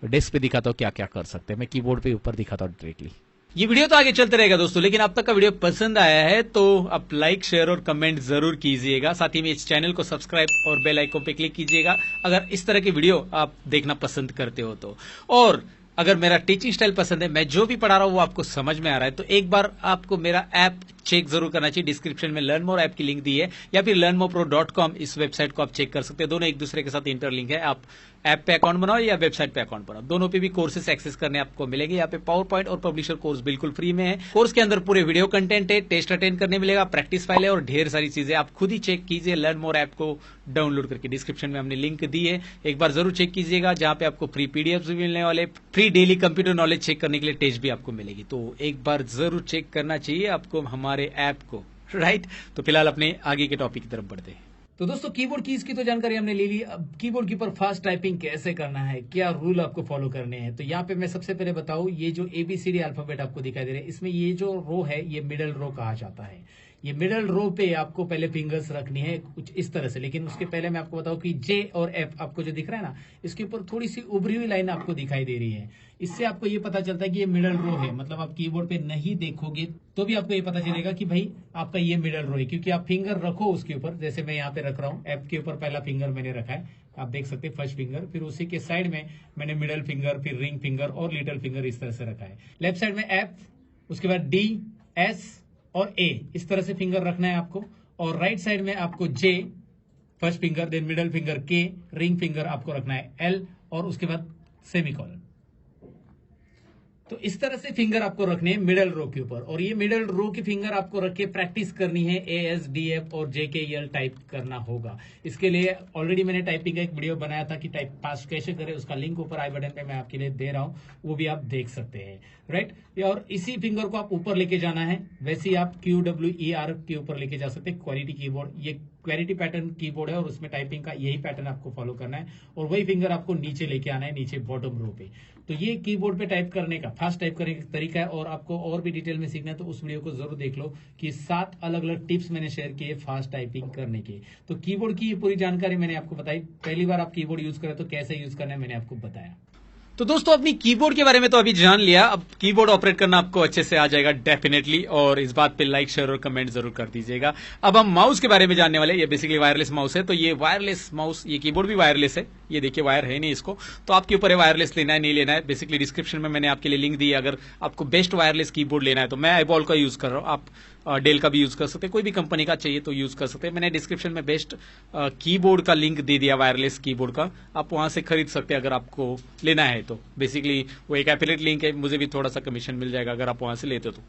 डेस्क पे दिखाता हूँ क्या क्या कर सकते हैं, मैं कीबोर्ड पे ऊपर दिखाता हूँ डायरेक्टली। ये वीडियो तो आगे चलते रहेगा दोस्तों, लेकिन अब तक का वीडियो पसंद आया है तो आप लाइक शेयर और कमेंट जरूर कीजिएगा, साथ ही में इस चैनल को सब्सक्राइब और बेल आइकन पे क्लिक कीजिएगा अगर इस तरह के वीडियो आप देखना पसंद करते हो तो। और अगर मेरा टीचिंग स्टाइल पसंद है, मैं जो भी पढ़ा रहा हूं वो आपको समझ में आ रहा है, तो एक बार आपको मेरा ऐप चेक जरूर करना चाहिए। डिस्क्रिप्शन में लर्न मोर ऐप की लिंक दी है, या फिर learnmorepro.com इस वेबसाइट को आप चेक कर सकते हैं। दोनों एक दूसरे के साथ इंटरलिंक है। आप ऐप पे अकाउंट बनाओ या वेबसाइट पे अकाउंट बनाओ, दोनों पे भी कोर्सेस एक्सेस करने आपको मिलेंगे। यहाँ पे पावर पॉइंट और पब्लिशर कोर्स बिल्कुल फ्री में है। कोर्स के अंदर पूरे वीडियो कंटेंट है, टेस्ट अटेंड करने मिलेगा, प्रैक्टिस फाइल है और ढेर सारी चीजें। आप खुद ही चेक कीजिए लर्न मोर ऐप को डाउनलोड करके, डिस्क्रिप्शन में हमने लिंक दी है, एक बार जरूर चेक कीजिएगा, जहां पे आपको फ्री पीडीएफ भी मिलने वाले, free daily computer knowledge check करने के लिए टेस्ट भी आपको मिलेगी। तो एक बार जरूर चेक करना चाहिए आपको हमारे ऐप को, राइट। तो फिलहाल अपने आगे के टॉपिक की तरफ बढ़ते हैं। तो दोस्तों कीबोर्ड कीज की तो जानकारी हमने ले ली। अब कीबोर्ड के ऊपर फास्ट टाइपिंग कैसे करना है, क्या रूल आपको फॉलो करने हैं, तो यहाँ पे मैं सबसे पहले बताऊं, ये जो ABCD अल्फाबेट आपको दिखाई दे रहे हैं, इसमें ये जो रो है ये मिडल रो कहा जाता है। ये मिडल रो पे आपको पहले फिंगर्स रखनी है कुछ इस तरह से, लेकिन उसके पहले मैं आपको बताऊं कि J और F आपको जो दिख रहा है ना, इसके ऊपर थोड़ी सी उभरी हुई लाइन आपको दिखाई दे रही है। इससे आपको ये पता चलता है कि ये मिडल रो है, मतलब आप कीबोर्ड पे नहीं देखोगे तो भी आपको ये पता चलेगा कि भाई आपका ये मिडल रो है, क्योंकि आप फिंगर रखो उसके ऊपर, जैसे मैं यहाँ पे रख रहा हूँ, F के ऊपर पहला फिंगर मैंने रखा है, आप देख सकते हैं फर्स्ट फिंगर, फिर उसी के साइड में मैंने मिडल फिंगर, फिर रिंग फिंगर और लिटिल फिंगर इस तरह से रखा है। लेफ्ट साइड में F, उसके बाद D, S और A, इस तरह से फिंगर रखना है आपको। और राइट साइड में आपको J first finger, then middle finger K, ring finger आपको रखना है L और उसके बाद सेमीकोलन। तो इस तरह से फिंगर आपको रखने हैं मिडल रो के ऊपर, और ये मिडल रो की फिंगर आपको रख के प्रैक्टिस करनी है ASDF और JKL टाइप करना होगा। इसके लिए ऑलरेडी मैंने टाइपिंग का एक वीडियो बनाया था कि टाइप पास कैसे करें, उसका लिंक ऊपर आई बटन पे मैं आपके लिए दे रहा हूं, वो भी आप देख सकते हैं, राइट। और इसी फिंगर को आप ऊपर लेके जाना है, वैसे ही आप QWER के ऊपर लेके जा सकते हैं। क्वालिटी कीबोर्ड, ये क्वेरिटी पैटर्न कीबोर्ड है और उसमें टाइपिंग का यही पैटर्न आपको फॉलो करना है, और वही फिंगर आपको नीचे लेके आना है, नीचे बॉटम रो पे। तो ये कीबोर्ड पे टाइप करने का, फास्ट टाइप करने का तरीका है। और आपको और भी डिटेल में सीखना है तो उस वीडियो को जरूर देख लो कि 7 अलग अलग टिप्स मैंने शेयर किए फास्ट टाइपिंग करने के। तो कीबोर्ड की ये पूरी जानकारी मैंने आपको बताई। पहली बार आप कीबोर्ड यूज करें तो कैसे यूज करना है मैंने आपको बताया। तो दोस्तों अपनी कीबोर्ड के बारे में तो अभी जान लिया, अब कीबोर्ड ऑपरेट करना आपको अच्छे से आ जाएगा डेफिनेटली, और इस बात पे लाइक शेयर और कमेंट जरूर कर दीजिएगा। अब हम माउस के बारे में जानने वाले। ये बेसिकली वायरलेस माउस है, तो ये वायरलेस माउस, ये कीबोर्ड भी वायरलेस है, ये देखिए वायर है नहीं इसको, तो आपके ऊपर है वायरलेस लेना है नहीं लेना है। बेसिकली डिस्क्रिप्शन में मैंने आपके लिए लिंक दी है, अगर आपको बेस्ट वायरलेस कीबोर्ड लेना है तो मैं आईबॉल का यूज कर रहा हूँ, आप डेल का भी यूज कर सकते हैं, कोई भी कंपनी का चाहिए तो यूज कर सकते हैं। मैंने डिस्क्रिप्शन में बेस्ट कीबोर्ड का लिंक दे दिया वायरलेस कीबोर्ड का, आप वहां से खरीद सकते हैं अगर आपको लेना है तो। बेसिकली वो एक एफिलिएट लिंक है, मुझे भी थोड़ा सा कमीशन मिल जाएगा अगर आप वहां से लेते हो तो,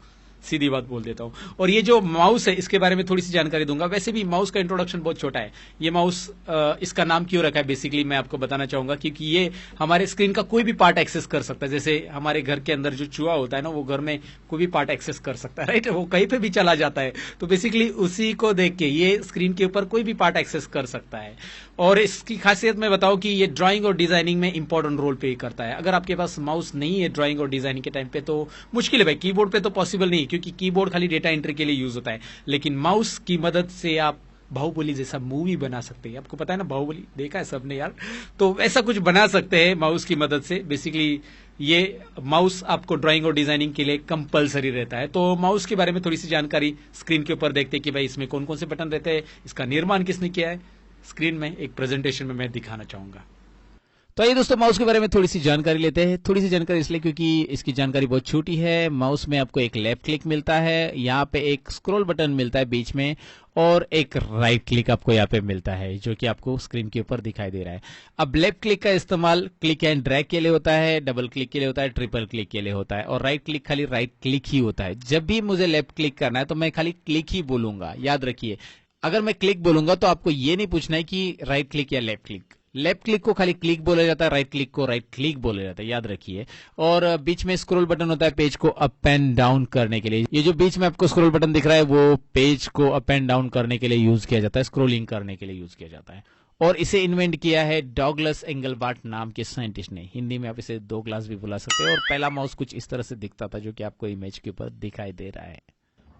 सीधी बात बोल देता हूं। और ये जो माउस है इसके बारे में थोड़ी सी जानकारी दूंगा। वैसे भी माउस का इंट्रोडक्शन बहुत छोटा है। ये माउस इसका नाम क्यों रखा है बेसिकली मैं आपको बताना चाहूंगा, क्योंकि ये हमारे स्क्रीन का कोई भी पार्ट एक्सेस कर सकता है। जैसे हमारे घर के अंदर जो चूहा होता है ना, वो घर में कोई भी पार्ट एक्सेस कर सकता है, राइट, वो कहीं पे भी चला जाता है। तो बेसिकली उसी को देख के ये स्क्रीन के ऊपर कोई भी पार्ट एक्सेस कर सकता है। और इसकी खासियत मैं बताऊं कि ये ड्राइंग और डिजाइनिंग में इंपॉर्टेंट रोल प्ले करता है। अगर आपके पास माउस नहीं है ड्राइंग और डिजाइनिंग के टाइम पे तो मुश्किल है भाई, कीबोर्ड पे तो पॉसिबल नहीं, क्योंकि कीबोर्ड खाली डेटा एंट्री के लिए यूज होता है। लेकिन माउस की मदद से आप बाहुबली जैसा मूवी बना सकते हैं। आपको पता है ना, बाहुबली देखा है सबने यार, तो ऐसा कुछ बना सकते हैं माउस की मदद से। बेसिकली ये माउस आपको ड्राइंग और डिजाइनिंग के लिए कंपलसरी रहता है। तो माउस के बारे में थोड़ी सी जानकारी स्क्रीन के ऊपर देखते हैं कि भाई इसमें कौन कौन से बटन रहते हैं, इसका निर्माण किसने किया है, स्क्रीन में एक प्रेजेंटेशन में मैं दिखाना चाहूंगा। तो आइए दोस्तों, माउस के बारे में थोड़ी सी जानकारी लेते हैं। थोड़ी सी जानकारी इसलिए क्योंकि इसकी जानकारी बहुत छोटी है। माउस में आपको एक लेफ्ट क्लिक मिलता है, यहाँ पे एक स्क्रॉल बटन मिलता है बीच में, और एक राइट क्लिक आपको यहाँ पे मिलता है जो कि आपको स्क्रीन के ऊपर दिखाई दे रहा है। अब लेफ्ट क्लिक का इस्तेमाल क्लिक एंड ड्रैग के लिए होता है, डबल क्लिक के लिए होता है, ट्रिपल क्लिक के लिए होता है, और राइट क्लिक खाली राइट क्लिक ही होता है। जब भी मुझे लेफ्ट क्लिक करना है तो मैं खाली क्लिक ही बोलूंगा, याद रखिए। अगर मैं क्लिक बोलूंगा तो आपको ये नहीं पूछना है कि राइट क्लिक या लेफ्ट क्लिक। लेफ्ट क्लिक को खाली क्लिक बोला जाता है, राइट क्लिक को राइट क्लिक बोला जाता है, याद रखिए। और बीच में स्क्रॉल बटन होता है पेज को अप एंड डाउन करने के लिए। ये जो बीच में आपको स्क्रॉल बटन दिख रहा है वो पेज को अप एंड डाउन करने के लिए यूज किया जाता है, स्क्रॉलिंग करने के लिए यूज किया जाता है। और इसे इन्वेंट किया है डॉगलस एंगलबार्ट नाम के साइंटिस्ट ने। हिंदी में आप इसे दो ग्लास भी बुला सकते हैं। और पहला माउस कुछ इस तरह से दिखता था जो कि आपको इमेज के ऊपर दिखाई दे रहा है।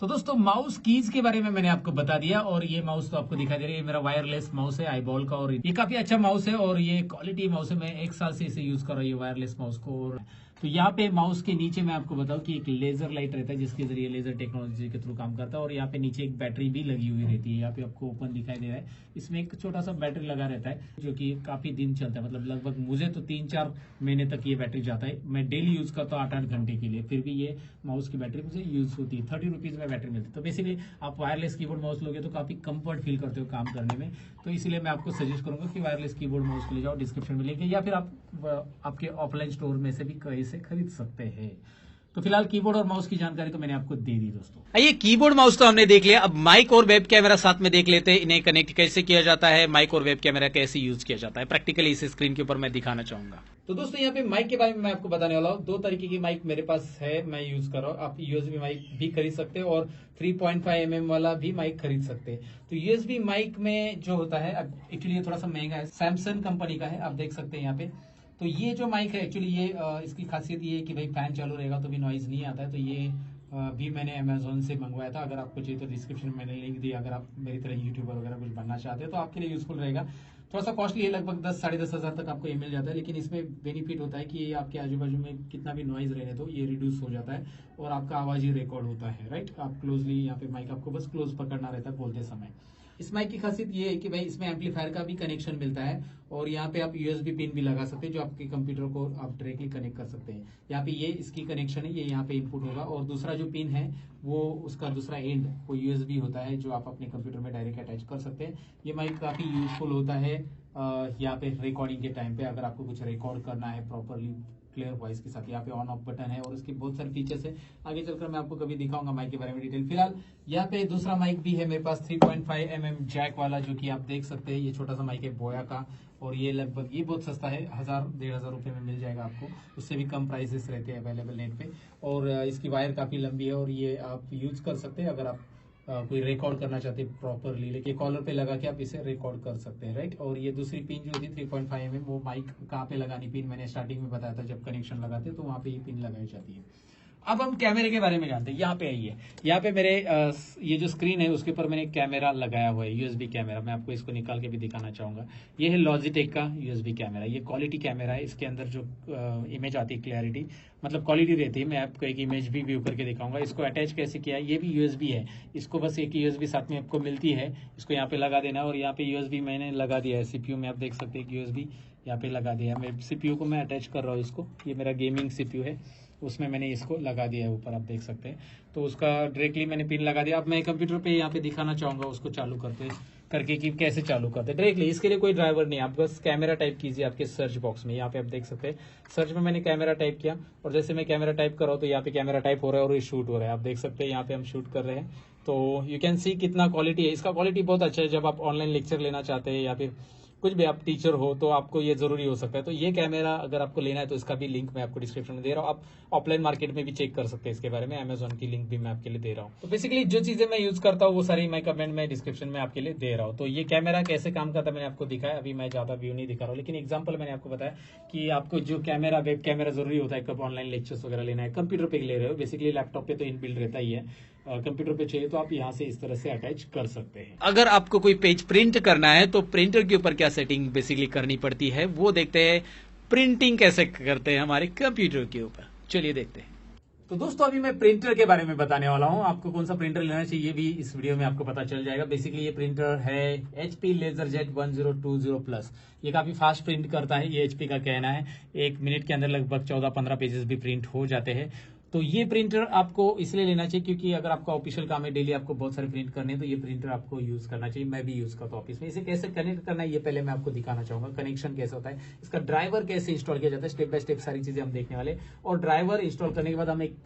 तो दोस्तों, माउस कीज के बारे में मैंने आपको बता दिया, और ये माउस तो आपको दिखाई दे रहा है, ये मेरा वायरलेस माउस है आईबॉल का, और ये काफी अच्छा माउस है और ये क्वालिटी माउस है। मैं 1 साल से इसे यूज कर रहा हूँ, ये वायरलेस माउस को। और तो यहाँ पे माउस के नीचे मैं आपको बताऊं कि एक लेजर लाइट रहता है जिसके जरिए लेजर टेक्नोलॉजी के थ्रू काम करता है, और यहाँ पे नीचे एक बैटरी भी लगी हुई रहती है। यहाँ पे आपको ओपन दिखाई दे रहा है, इसमें एक छोटा सा बैटरी लगा रहता है जो कि काफी दिन चलता है। मतलब लगभग मुझे तो 3-4 महीने तक ये बैटरी जाता है। मैं डेली यूज करता हूँ 8-8 घंटे के लिए, फिर भी ये माउस की बैटरी मुझे यूज होती है। 30 रुपीज में बैटरी मिलती है। तो बेसिकली आप वायरलेस कीबोर्ड माउस लोगे तो काफी कंफर्ट फील करते हो काम करने में। तो इसलिए मैं आपको सजेस्ट करूंगा कि वायरलेस कीबोर्ड माउस ले जाओ, डिस्क्रिप्शन में लिंक है, या फिर आप आपके ऑफलाइन स्टोर में से भी कहीं से खरीद सकते हैं। तो फिलहाल कीबोर्ड और माउस की जानकारी तो मैंने आपको दे दी दोस्तों। आइए, कीबोर्ड माउस तो हमने देख लिया, अब माइक और वेब कैमरा साथ में देख लेते हैं। इन्हें कनेक्ट कैसे किया जाता है, माइक और वेब कैमरा कैसे यूज किया जाता है, प्रैक्टिकली इस स्क्रीन के ऊपर मैं दिखाना चाहूंगा। तो दोस्तों, यहाँ पे माइक के बारे में मैं आपको बताने वाला हूँ। 2 तरीके की माइक मेरे पास है, मैं यूज कर रहा हूँ। आप यूएसबी माइक भी खरीद सकते हैं और 3.5 mm वाला भी माइक खरीद सकते हैं। तो यूएसबी माइक में जो होता है, एक्चुअली ये थोड़ा सा महंगा है, सैमसंग कंपनी का है, आप देख सकते हैं यहाँ पे। तो ये जो माइक है एक्चुअली ये इसकी खासियत ये है कि भाई फैन चालू रहेगा तो भी नॉइज नहीं आता है। तो ये भी मैंने अमेजोन से मंगवाया था। अगर आपको चाहिए तो डिस्क्रिप्शन में मैंने लिंक दिया। अगर आप मेरी तरह यूट्यूबर वगैरह कुछ बनना चाहते हैं तो आपके लिए यूजफुल रहेगा। थोड़ा सा कॉस्टली है, लगभग 10-10.5 हज़ार तक आपको ये मिल जाता है, लेकिन इसमें बेनिफिट होता है कि ये आपके आजू बाजू में कितना भी नॉइज रहने तो ये रिड्यूस हो जाता है और आपका आवाज ही रिकॉर्ड होता है। राइट, आप क्लोजली यहाँ पे माइक आपको बस क्लोज पकड़ना रहता है बोलते समय। इस माइक की खासियत ये है कि भाई इसमें एम्पलीफायर का भी कनेक्शन मिलता है, और यहाँ पे आप यूएसबी पिन भी लगा सकते हैं जो आपके कंप्यूटर को आप डायरेक्टली कनेक्ट कर सकते हैं। यहाँ पे ये इसकी कनेक्शन है, ये यहाँ पे इनपुट होगा, और दूसरा जो पिन है वो उसका दूसरा एंड वो यूएसबी होता है जो आप अपने कंप्यूटर में डायरेक्ट अटैच कर सकते हैं। ये माइक काफी यूजफुल होता है यहाँ पे रिकॉर्डिंग के टाइम पे, अगर आपको कुछ रिकॉर्ड करना है प्रॉपरली क्लियर वॉइस के साथ। यहाँ पे ऑन ऑफ बटन है और उसके बहुत सारे फीचर्स है, आगे चलकर मैं आपको कभी दिखाऊंगा माइक के बारे में डिटेल। फिलहाल यहाँ पे दूसरा माइक भी है मेरे पास 3.5 mm जैक वाला, जो कि आप देख सकते हैं। ये छोटा सा माइक है बोया का, और ये लगभग ये बहुत सस्ता है, 1000-1500 रुपए में मिल जाएगा आपको। उससे भी कम प्राइसेस रहते हैं अवेलेबल नेट पे, और इसकी वायर काफी लंबी है और ये आप यूज कर सकते हैं अगर आप कोई रिकॉर्ड करना चाहते हैं प्रॉपरली। लेकिन कॉलर पे लगा के आप इसे रिकॉर्ड कर सकते हैं। राइट, और ये दूसरी पिन जो थी 3.5 mm, वो माइक कहाँ पे लगानी पिन मैंने स्टार्टिंग में बताया था, जब कनेक्शन लगाते तो वहां पे ये पिन लगाई जाती है। अब हम कैमरे के बारे में जानते हैं। यहाँ पे आइए, यहाँ पे मेरे ये जो स्क्रीन है उसके ऊपर मैंने कैमरा लगाया हुआ है, यूएसबी कैमरा। मैं आपको इसको निकाल के भी दिखाना चाहूंगा। ये है लॉजिटेक का यूएसबी कैमरा, ये क्वालिटी कैमरा है। इसके अंदर जो इमेज आती है, क्लैरिटी मतलब क्वालिटी रहती है। मैं आपको एक इमेज भी व्यू करके दिखाऊंगा। इसको अटैच कैसे किया है, ये भी यूएसबी है। इसको बस एक यूएसबी साथ में आपको मिलती है, इसको यहाँ पे लगा देना, और यहाँ पे यूएसबी मैंने लगा दिया है। सीपीयू में आप देख सकते हैं यूएसबी यहाँ पे लगा दिया है। मैं सीपीयू को मैं अटैच कर रहा हूँ इसको, ये मेरा गेमिंग सीपीयू है, उसमें मैंने इसको लगा दिया है ऊपर, आप देख सकते हैं। तो उसका डायरेक्टली मैंने पिन लगा दिया। अब मैं कंप्यूटर पे यहाँ पे दिखाना चाहूंगा उसको चालू करके कि कैसे चालू करते हैं डायरेक्टली। इसके लिए कोई ड्राइवर नहीं, आप बस कैमरा टाइप कीजिए आपके सर्च बॉक्स में। यहाँ पे आप देख सकते हैं सर्च में मैंने कैमरा टाइप किया, और जैसे मैं कैमरा टाइप कर रहा हूँ तो यहाँ पे कैमरा टाइप हो रहा है और ये शूट हो रहा है। आप देख सकते हैं यहाँ पे हम शूट कर रहे हैं, तो यू कैन सी कितना क्वालिटी है। इसका क्वालिटी बहुत अच्छा है। जब आप ऑनलाइन लेक्चर लेना चाहते हैं या फिर कुछ भी आप टीचर हो तो आपको ये जरूरी हो सकता है। तो ये कैमरा अगर आपको लेना है तो इसका भी लिंक मैं आपको डिस्क्रिप्शन में दे रहा हूँ। आप ऑफलाइन मार्केट में भी चेक कर सकते हैं इसके बारे में, अमेजोन की लिंक भी मैं आपके लिए दे रहा हूँ। तो बेसिकली जो चीजें मैं यूज करता हूँ वो सारी मैं कमेंट में डिस्क्रिप्शन में आपके लिए दे रहा हूँ। तो ये कैमरा कैसे काम करता है मैंने आपको दिखाया। अभी मैं ज्यादा व्यू नहीं दिखा रहा हूँ, लेकिन एग्जाम्पल मैंने आपको बताया कि आपको जो कैमरा वेब कैमरा जरूरी होता है कब ऑनलाइन लेक्चर्स वगैरह लेना है, कंप्यूटर पे ले रहे हो, बेसिकली लैपटॉप पे तो इनबिल्ट रहता ही है, कंप्यूटर पे चाहिए तो आप यहाँ से इस तरह से अटैच कर सकते हैं। अगर आपको कोई पेज प्रिंट करना है तो प्रिंटर के ऊपर क्या सेटिंग बेसिकली करनी पड़ती है वो देखते हैं। प्रिंटिंग कैसे करते हैं हमारे कंप्यूटर के ऊपर, चलिए देखते हैं। तो दोस्तों अभी मैं प्रिंटर के बारे में बताने वाला हूं। आपको कौन सा प्रिंटर लेना चाहिए ये भी इस वीडियो में आपको पता चल जाएगा। बेसिकली ये प्रिंटर है HP LaserJet 1020 प्लस। ये काफी फास्ट प्रिंट करता है, ये HP का कहना है। 1 मिनट के अंदर लगभग 14-15 पेजेस भी प्रिंट हो जाते हैं। तो ये प्रिंटर आपको इसलिए लेना चाहिए क्योंकि अगर आपका ऑफिशियल काम है, डेली आपको बहुत सारे प्रिंट करने हैं, तो ये प्रिंटर आपको यूज करना चाहिए। मैं भी यूज करता हूँ ऑफिस में। इसे कैसे कनेक्ट करना है ये पहले मैं आपको दिखाना चाहूंगा। कनेक्शन कैसे होता है, इसका ड्राइवर कैसे इंस्टॉल किया जाता है, स्टेप बाय स्टेप सारी चीजें हम देखने वाले। और ड्राइवर इंस्टॉल करने के बाद हम एक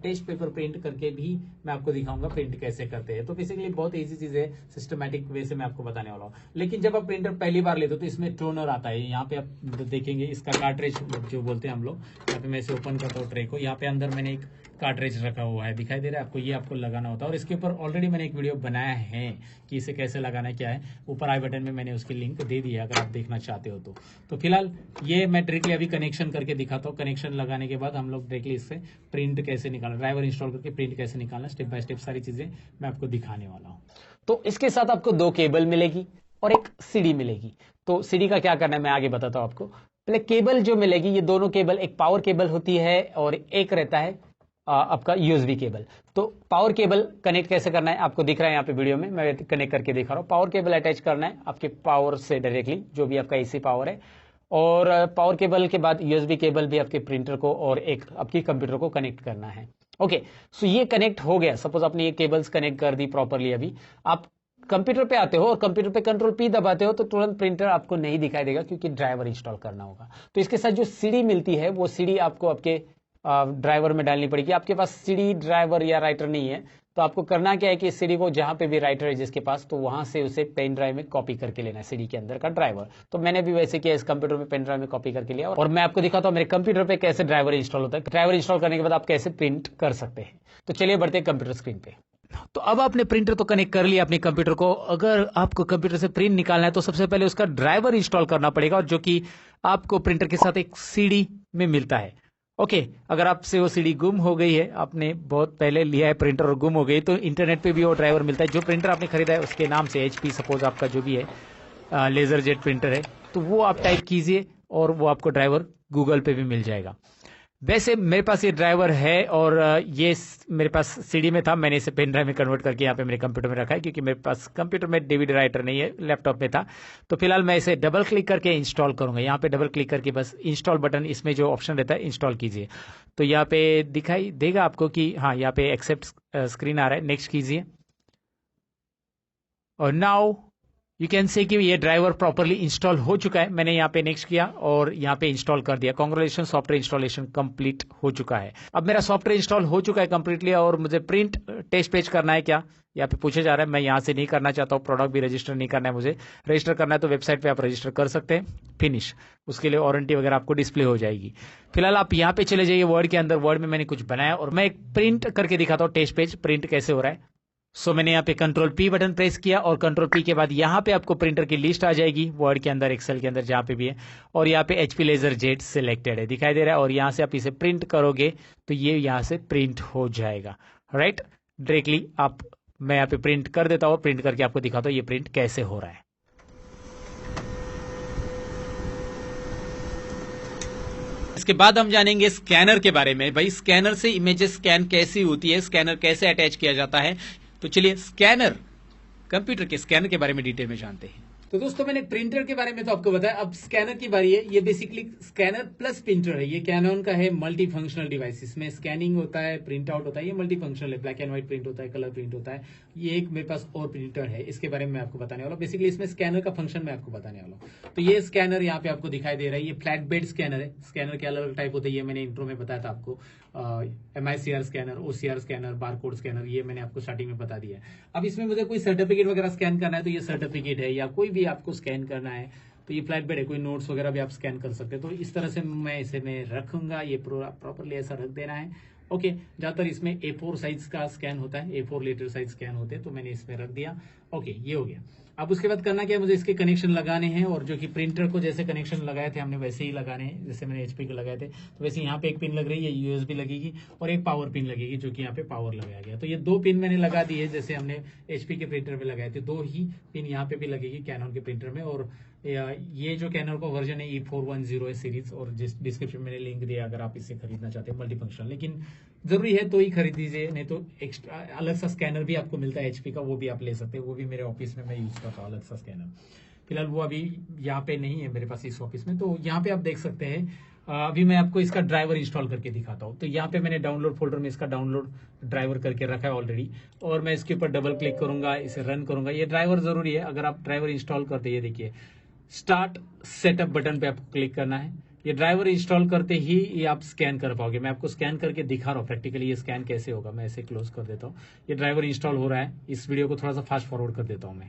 टेस्ट पेपर प्रिंट करके भी मैं आपको दिखाऊंगा प्रिंट कैसे करते हैं। तो बेसिकली बहुत ईजी चीज है, सिस्टमैटिक वे से मैं आपको बताने वाला हूँ। लेकिन जब आप प्रिंटर पहली बार लेते हो तो इसमें टोनर आता है। यहाँ पे आप देखेंगे इसका कार्ट्रिज जो बोलते हैं हम लोग। यहाँ पे मैं इसे ओपन करता हूँ ट्रे को। यहाँ पे अंदर मैंने एक कार्ट्रिज रखा हुआ है, दिखाई दे रहा है आपको। ये आपको लगाना होता है और इसके ऊपर ऑलरेडी मैंने एक वीडियो बनाया है कि इसे कैसे लगाना है, क्या है। ऊपर आई बटन में मैंने उसकी लिंक दे दी है अगर आप देखना चाहते हो तो फिलहाल ये मैं डायरेक्टली अभी कनेक्शन करके दिखाता हूँ। कनेक्शन लगाने के बाद हम लोग डायरेक्टली इससे प्रिंट कैसे निकालना, ड्राइवर इंस्टॉल करके प्रिंट कैसे निकालना, स्टेप बाय स्टेप सारी चीजें मैं आपको दिखाने वाला हूँ। तो इसके साथ आपको 2 केबल मिलेगी और एक सीडी मिलेगी। तो सीडी का क्या करना है मैं आगे बताता हूं आपको। पहले केबल जो मिलेगी, ये दोनों केबल, एक पावर केबल होती है और एक रहता है आपका यूएसबी केबल। तो पावर केबल कनेक्ट कैसे करना है आपको दिख रहा है यहाँ पे वीडियो में, मैं कनेक्ट करके दिखा रहा हूँ। पावर केबल अटैच करना है आपके पावर से डायरेक्टली, जो भी आपका एसी पावर है। और पावर केबल के बाद यूएसबी केबल भी आपके प्रिंटर को और एक आपकी कंप्यूटर को कनेक्ट करना है। ओके, सो ये कनेक्ट हो गया। सपोज आपने ये केबल्स कनेक्ट कर दी प्रॉपरली। अभी आप कंप्यूटर पे आते हो और कंप्यूटर पे कंट्रोल P दबाते हो तो तुरंत प्रिंटर आपको नहीं दिखाई देगा क्योंकि ड्राइवर इंस्टॉल करना होगा। तो इसके साथ जो सीडी मिलती है वो सीडी आपको आपके ड्राइवर में डालनी पड़ेगी। आपके पास सीडी ड्राइवर या राइटर नहीं है तो आपको करना क्या है कि सीडी को जहां पे भी राइटर है जिसके पास, तो वहां से उसे पेन ड्राइव में कॉपी करके लेना है सीडी के अंदर का ड्राइवर। तो मैंने भी वैसे किया, इस कंप्यूटर में पेन ड्राइव में कॉपी करके लिया और मैं आपको दिखाता हूं मेरे कंप्यूटर पे कैसे ड्राइवर इंस्टॉल होता है। ड्राइवर इंस्टॉल करने के बाद आप कैसे प्रिंट कर सकते हैं। तो चलिए बढ़ते हैं कंप्यूटर स्क्रीन पे। तो अब आपने प्रिंटर तो कनेक्ट कर लिया अपने कंप्यूटर को। अगर आपको कंप्यूटर से प्रिंट निकालना है तो सबसे पहले उसका ड्राइवर इंस्टॉल करना पड़ेगा, और जो कि आपको प्रिंटर के साथ एक सीडी में मिलता है। ओके, अगर आपसे वो सीडी गुम हो गई है, आपने बहुत पहले लिया है प्रिंटर और गुम हो गई, तो इंटरनेट पे भी वो ड्राइवर मिलता है। जो प्रिंटर आपने खरीदा है उसके नाम से, HP सपोज आपका जो भी है लेजरजेट प्रिंटर है, तो वो आप टाइप कीजिए और वो आपको ड्राइवर गूगल पे भी मिल जाएगा। वैसे मेरे पास ये ड्राइवर है और ये मेरे पास सीडी में था, मैंने इसे पेन ड्राइव में कन्वर्ट करके यहाँ पे मेरे कंप्यूटर में रखा है क्योंकि मेरे पास कंप्यूटर में डीवीडी राइटर नहीं है, लैपटॉप में था। तो फिलहाल मैं इसे डबल क्लिक करके इंस्टॉल करूंगा। यहाँ पे डबल क्लिक करके बस इंस्टॉल बटन, इसमें जो ऑप्शन रहता है इंस्टॉल कीजिए, तो यहाँ पे दिखाई देगा आपको कि हाँ यहाँ पे एक्सेप्ट स्क्रीन आ रहा है, नेक्स्ट कीजिए। और नाउ यू कैन से कि ये ड्राइवर प्रॉपरली इंस्टॉल हो चुका है। मैंने यहाँ पे नेक्स्ट किया और यहाँ पे इंस्टॉल कर दिया। कांग्रेचुलेशन, सॉफ्टवेयर इंस्टॉलेशन कंप्लीट हो चुका है। अब मेरा सॉफ्टवेयर इंस्टॉल हो चुका है कंप्लीटली और मुझे प्रिंट टेस्ट पेज करना है क्या, यहाँ पे पूछे जा रहा है। मैं यहाँ से नहीं करना चाहता हूँ, प्रोडक्ट भी रजिस्टर नहीं करना है मुझे। रजिस्टर करना है तो वेबसाइट पे आप रजिस्टर कर सकते हैं। फिनिश, उसके लिए वारंटी वगैरह आपको डिस्प्ले हो जाएगी। फिलहाल आप यहाँ पे चले जाइए वर्ड के अंदर। वर्ड में मैंने कुछ बनाया और मैं एक प्रिंट करके दिखाता हूँ टेस्ट पेज प्रिंट कैसे हो रहा है। सो मैंने यहाँ पे कंट्रोल P बटन प्रेस किया और कंट्रोल P के बाद यहाँ पे आपको प्रिंटर की लिस्ट आ जाएगी, वर्ड के अंदर, एक्सेल के अंदर, जहाँ पे भी है। और यहाँ पे HP LaserJet सिलेक्टेड है, दिखाई दे रहा है। और यहाँ से आप इसे प्रिंट करोगे तो ये यहाँ से प्रिंट हो जाएगा, राइट। डायरेक्टली आप, मैं यहाँ पे प्रिंट कर देता हूँ, प्रिंट करके आपको दिखाता हूँ ये प्रिंट कैसे हो रहा है। इसके बाद हम जानेंगे स्कैनर के बारे में। भाई स्कैनर से इमेजेस स्कैन कैसी होती है, स्कैनर कैसे अटैच किया जाता है। तो चलिए स्कैनर, कंप्यूटर के स्कैनर के बारे में डिटेल में जानते हैं। तो दोस्तों मैंने प्रिंटर के बारे में तो आपको बताया, अब स्कैनर की बारी है। ये बेसिकली स्कैनर प्लस प्रिंटर है। ये कैनन का है मल्टी फंक्शनल डिवाइस। इसमें स्कैनिंग होता है, प्रिंट आउट होता है। ये मल्टी फंक्शनल है, ब्लैक एंड व्हाइट प्रिंट होता है, कलर प्रिंट होता है। ये एक मेरे पास और प्रिंटर है, इसके बारे में मैं आपको बताने वाला हूँ। बेसिकली इसमें स्कैनर का फंक्शन मैं आपको बताने वाला हूँ। तो ये स्कैनर यहाँ पे आपको दिखाई दे रहा है, ये फ्लैट बेड स्कैनर है। स्कैनर के अलग अलग टाइप होते हैं, ये मैंने इंट्रो में बताया था आपको। MICR scanner, OCR scanner, barcode scanner, ये मैंने आपको स्टार्टिंग में बता दिया है। अब इसमें मुझे कोई सर्टिफिकेट वगैरह स्कैन करना है तो ये सर्टिफिकेट है, या कोई भी आपको स्कैन करना है तो ये फ्लैट बेड है। कोई नोट्स वगैरह भी आप स्कैन कर सकते हैं। तो इस तरह से मैं इसे रखूंगा, ये प्रॉपरली ऐसा रख देना है। ओके, ज्यादातर इसमें A4 साइज का स्कैन होता है, A4 लीटर साइज स्कैन होते हैं, तो मैंने इसमें रख दिया। ओके, ये हो गया। अब उसके बाद करना क्या है, मुझे इसके कनेक्शन लगाने हैं, और जो कि प्रिंटर को जैसे कनेक्शन लगाए थे हमने वैसे ही लगाने हैं, जैसे मैंने HP को लगाए थे। तो वैसे यहाँ पे एक पिन लग रही है, USB लगेगी, और एक पावर पिन लगेगी, जो कि यहाँ पे पावर लगाया गया। तो ये 2 पिन मैंने लगा दिए, जैसे हमने HP के प्रिंटर में लगाए थे। 2 ही पिन यहाँ पे भी लगेगी कैनन के प्रिंटर में, और ये जो कैनन का वर्जन है E410 है सीरीज, और जिस डिस्क्रिप्शन में मैंने लिंक दिया अगर आप इससे खरीदना चाहते हैं मल्टी फंक्शनल, लेकिन जरूरी है तो ही खरीद लीजिए, नहीं तो एक्स्ट्रा अलग सा स्कैनर भी आपको मिलता है HP का, वो भी आप ले सकते हैं। वो भी मेरे ऑफिस में मैं यूज करता हूँ अलग सा स्कैनर। फिलहाल वो अभी यहाँ पे नहीं है मेरे पास इस ऑफिस में। तो यहाँ पे आप देख सकते हैं, अभी मैं आपको इसका ड्राइवर इंस्टॉल करके दिखाता हूँ। तो यहाँ पे मैंने डाउनलोड फोल्डर में इसका डाउनलोड ड्राइवर करके रखा है ऑलरेडी, और मैं इसके ऊपर डबल क्लिक करूंगा, इसे रन करूंगा। ये ड्राइवर जरूरी है अगर आप ड्राइवर इंस्टॉल करते हैं। ये देखिए स्टार्ट सेटअप बटन पे आपको क्लिक करना है। ये ड्राइवर इंस्टॉल करते ही ये आप स्कैन कर पाओगे। मैं आपको स्कैन करके दिखा रहा हूँ प्रैक्टिकली ये स्कैन कैसे होगा। मैं इसे क्लोज कर देता हूँ। ये ड्राइवर इंस्टॉल हो रहा है। इस वीडियो को थोड़ा सा फास्ट फॉरवर्ड कर देता हूँ मैं।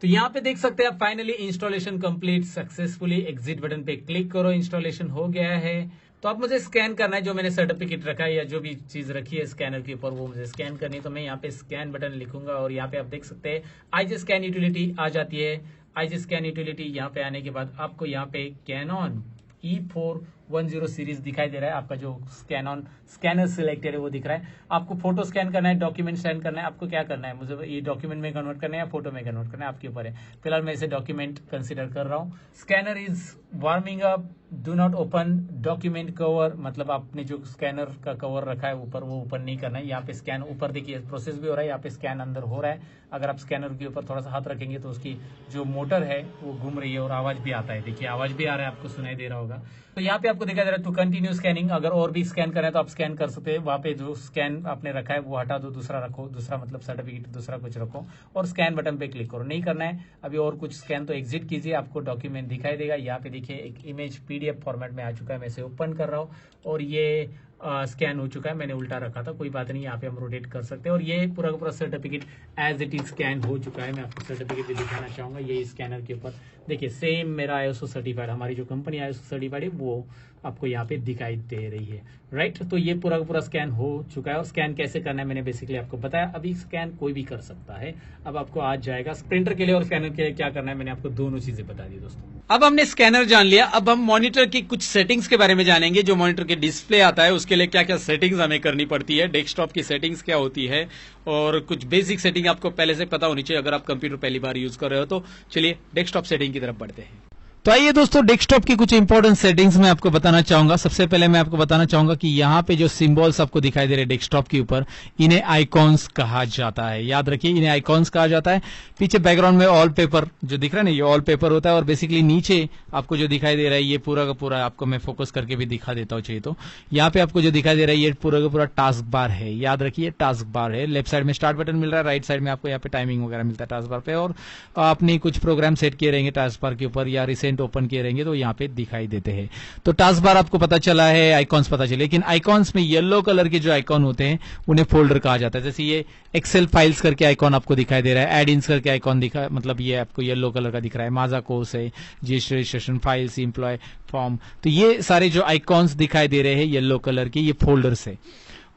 तो यहाँ पे देख सकते हैं आप, finally installation complete successfully. Exit button पे क्लिक करो, इंस्टॉलेशन हो गया है। तो अब मुझे स्कैन करना है, जो मैंने सर्टिफिकेट रखा है या जो भी चीज रखी है स्कैनर के ऊपर वो मुझे स्कैन करनी है। तो मैं यहाँ पे स्कैन बटन लिखूंगा और यहाँ पे आप देख सकते हैं आईजी स्कैन यूटिलिटी आ जाती है। आईजी स्कैन यूटिलिटी यहाँ पे आने के बाद आपको यहाँ पे कैनन E410 सीरीज दिखाई दे रहा है। आपका जो स्कैनर सिलेक्टेड है वो दिख रहा है। आपको फोटो स्कैन करना है, डॉक्यूमेंट स्कैन करना है, आपको क्या करना है, मुझे ये डॉक्यूमेंट में कन्वर्ट करना है या फोटो में कन्वर्ट करना है, आपके ऊपर है। फिलहाल मैं इसे डॉक्यूमेंट कंसीडर कर रहा हूँ। Scanner is warming up, do not open document cover, मतलब आपने जो स्कैनर का कवर रखा है ऊपर वो ओपन नहीं करना है। यहाँ पे स्कैन ऊपर देखिए प्रोसेस भी हो रहा है, यहाँ पे स्कैन अंदर हो रहा है। अगर आप स्कैनर के ऊपर थोड़ा सा हाथ रखेंगे तो उसकी जो मोटर है वो घूम रही है और आवाज भी आता है। देखिए आवाज भी आ रहा है, आपको सुनाई दे रहा होगा। तो यहाँ पे आपको दिखाई दे रहा है टू कंटिन्यू स्कैनिंग। अगर और भी स्कैन करें तो आप स्कैन कर सकते हैं। वहां पे जो स्कैन आपने रखा है वो हटा दो, दूसरा रखो, दूसरा मतलब सर्टिफिकेट दूसरा कुछ रखो और स्कैन बटन पे क्लिक करो। नहीं करना है अभी और कुछ स्कैन तो एग्जिट कीजिए, आपको डॉक्यूमेंट दिखाई देगा। यहाँ पे देखिए एक इमेज PDF फॉर्मेट में आ चुका है, मैं इसे ओपन कर रहा हूँ और ये स्कैन हो चुका है। मैंने उल्टा रखा था, कोई बात नहीं, यहाँ पे हम रोटेट कर सकते हैं। और ये पूरा का पूरा certificate as it is scan हो चुका है। मैं आपको सर्टिफिकेट भी दिखाना चाहूंगा। ये स्कैनर के ऊपर देखिए सेम मेरा ISO सर्टिफाइड, हमारी जो कंपनी ISO सर्टिफाइड है वो आपको यहाँ पे दिखाई दे रही है, राइट। तो ये पूरा का पूरा स्कैन हो चुका है। और स्कैन कैसे करना है मैंने बेसिकली आपको बताया। अभी स्कैन कोई भी कर सकता है, अब आपको आज जाएगा। प्रिंटर के लिए और स्कैनर के लिए क्या करना है मैंने आपको दोनों चीजें बता दी दोस्तों। अब हमने स्कैनर जान लिया, अब हम मॉनिटर की कुछ सेटिंग्स के बारे में जानेंगे। जो मॉनिटर के डिस्प्ले आता है उसके लिए क्या क्या सेटिंग्स हमें करनी पड़ती है, डेस्कटॉप की सेटिंग्स क्या होती है, और कुछ बेसिक सेटिंग आपको पहले से पता होनी चाहिए अगर आप कंप्यूटर पहली बार यूज कर रहे हो। तो चलिए डेस्कटॉप सेटिंग की तरफ बढ़ते हैं। तो आइए दोस्तों, डेस्कटॉप की कुछ इंपॉर्टेंट सेटिंग्स मैं आपको बताना चाहूंगा। सबसे पहले मैं आपको बताना चाहूंगा कि यहाँ पे जो सिंबल्स आपको दिखाई दे रहे हैं डेस्कटॉप के ऊपर, इन्हें आइकॉन्स कहा जाता है। याद रखिए इन्हें आइकॉन्स कहा जाता है। पीछे बैकग्राउंड में ऑल पेपर जो दिख रहा है ना, ये ऑल पेपर होता है। और बेसिकली नीचे आपको जो दिखाई दे रहा है ये पूरा का पूरा, आपको मैं फोकस करके भी दिखा देता हूँ चाहिए तो। यहाँ पे आपको जो दिखाई दे रहा है ये पूरा का पूरा टास्क बार है। याद रखिए टास्क बार है। लेफ्ट साइड में स्टार्ट बटन मिल रहा है, राइट साइड में आपको यहाँ पे टाइमिंग वगैरह मिलता है टास्क बार पे। और आपने कुछ प्रोग्राम सेट किए रहेंगे टास्क बार के ऊपर या रिसेंट ओपन किए रहेंगे तो यहाँ पे दिखाई देते हैं। तो टास्क बार आपको पता चला है, आइकॉन्स पता चले। लेकिन आइकॉन्स में येलो कलर के जो आइकॉन होते हैं उन्हें फोल्डर कहा जाता है। जैसे ये एक्सेल फाइल्स करके आइकॉन आपको दिखाई दे रहा है, एड इन्स करके आइकॉन दिखा, मतलब ये आपको येलो कलर का दिख रहा है। माजा कोर्स है, GST registration files, employ form, तो ये सारे जो आइकॉन्स दिखाई दे रहे हैं येलो कलर के, ये फोल्डर्स है।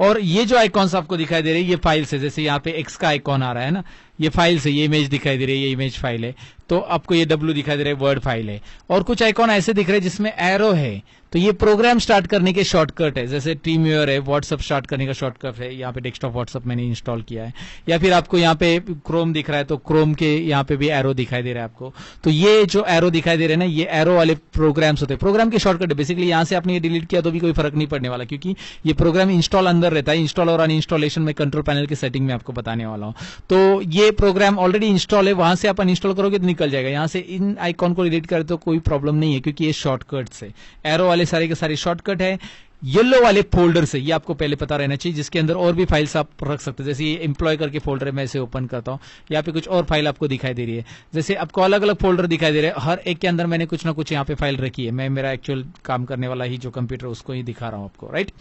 और ये जो आइकॉन्स आपको दिखाई दे रहे हैं ये फाइल्स है। जैसे यहाँ पे एक्स का आइकॉन आ रहा है ना, ये फाइल्स है। ये इमेज दिखाई दे रही है, ये इमेज फाइल है। तो आपको ये W दिखाई दे रहा है, वर्ड फाइल है। और कुछ आइकॉन ऐसे दिख रहे हैं जिसमें एरो है, तो ये प्रोग्राम स्टार्ट करने के शॉर्टकट है। जैसे टीम व्यूअर है, व्हाट्सएप स्टार्ट करने का शॉर्टकट है। यहाँ पे डेस्कटॉप व्हाट्सएप मैंने इंस्टॉल किया है। या फिर आपको यहाँ पे क्रोम दिख रहा है तो क्रोम के यहाँ पे भी एरो दिखाई दे रहा है आपको। तो ये जो एरो दिखाई दे रहे हैं ना, ये एरो वाले प्रोग्राम्स होते हैं, प्रोग्राम के शॉर्टकट है। बेसिकली यहाँ से आपने ये डिलीट किया तो भी कोई फर्क नहीं पड़ने वाला, क्योंकि ये प्रोग्राम इंस्टॉल अंदर रहता है। इंस्टॉल और अनइंस्टॉलेशन में कंट्रोल पैनल की सेटिंग में आपको बताने वाला हूँ। तो ये प्रोग्राम ऑलरेडी इंस्टॉल है, वहां से आप अनइंस्टॉल करोगे तो निकल जाएगा। यहाँ से इन आइकॉन को डिलीट करें तो कोई प्रॉब्लम नहीं है, क्योंकि ये शॉर्टकट्स है। एरो वाले सारे के सारे शॉर्टकट है। येलो वाले फोल्डर से, ये आपको पहले पता रहना चाहिए, जिसके अंदर और भी फाइल्स आप रख सकते हैं। जैसे ये एम्प्लॉय करके फोल्डर है, मैं इसे ओपन करता हूं। यहाँ पे कुछ और फाइल आपको दिखाई दे रही है। जैसे आपको अलग अलग फोल्डर दिखाई दे रहे हैं, हर एक के अंदर मैंने कुछ ना कुछ यहाँ पे फाइल रखी है। मैं मेरा एक्चुअल काम करने वाला ही जो कंप्यूटर उसको ही दिखा रहा हूं आपको, राइट।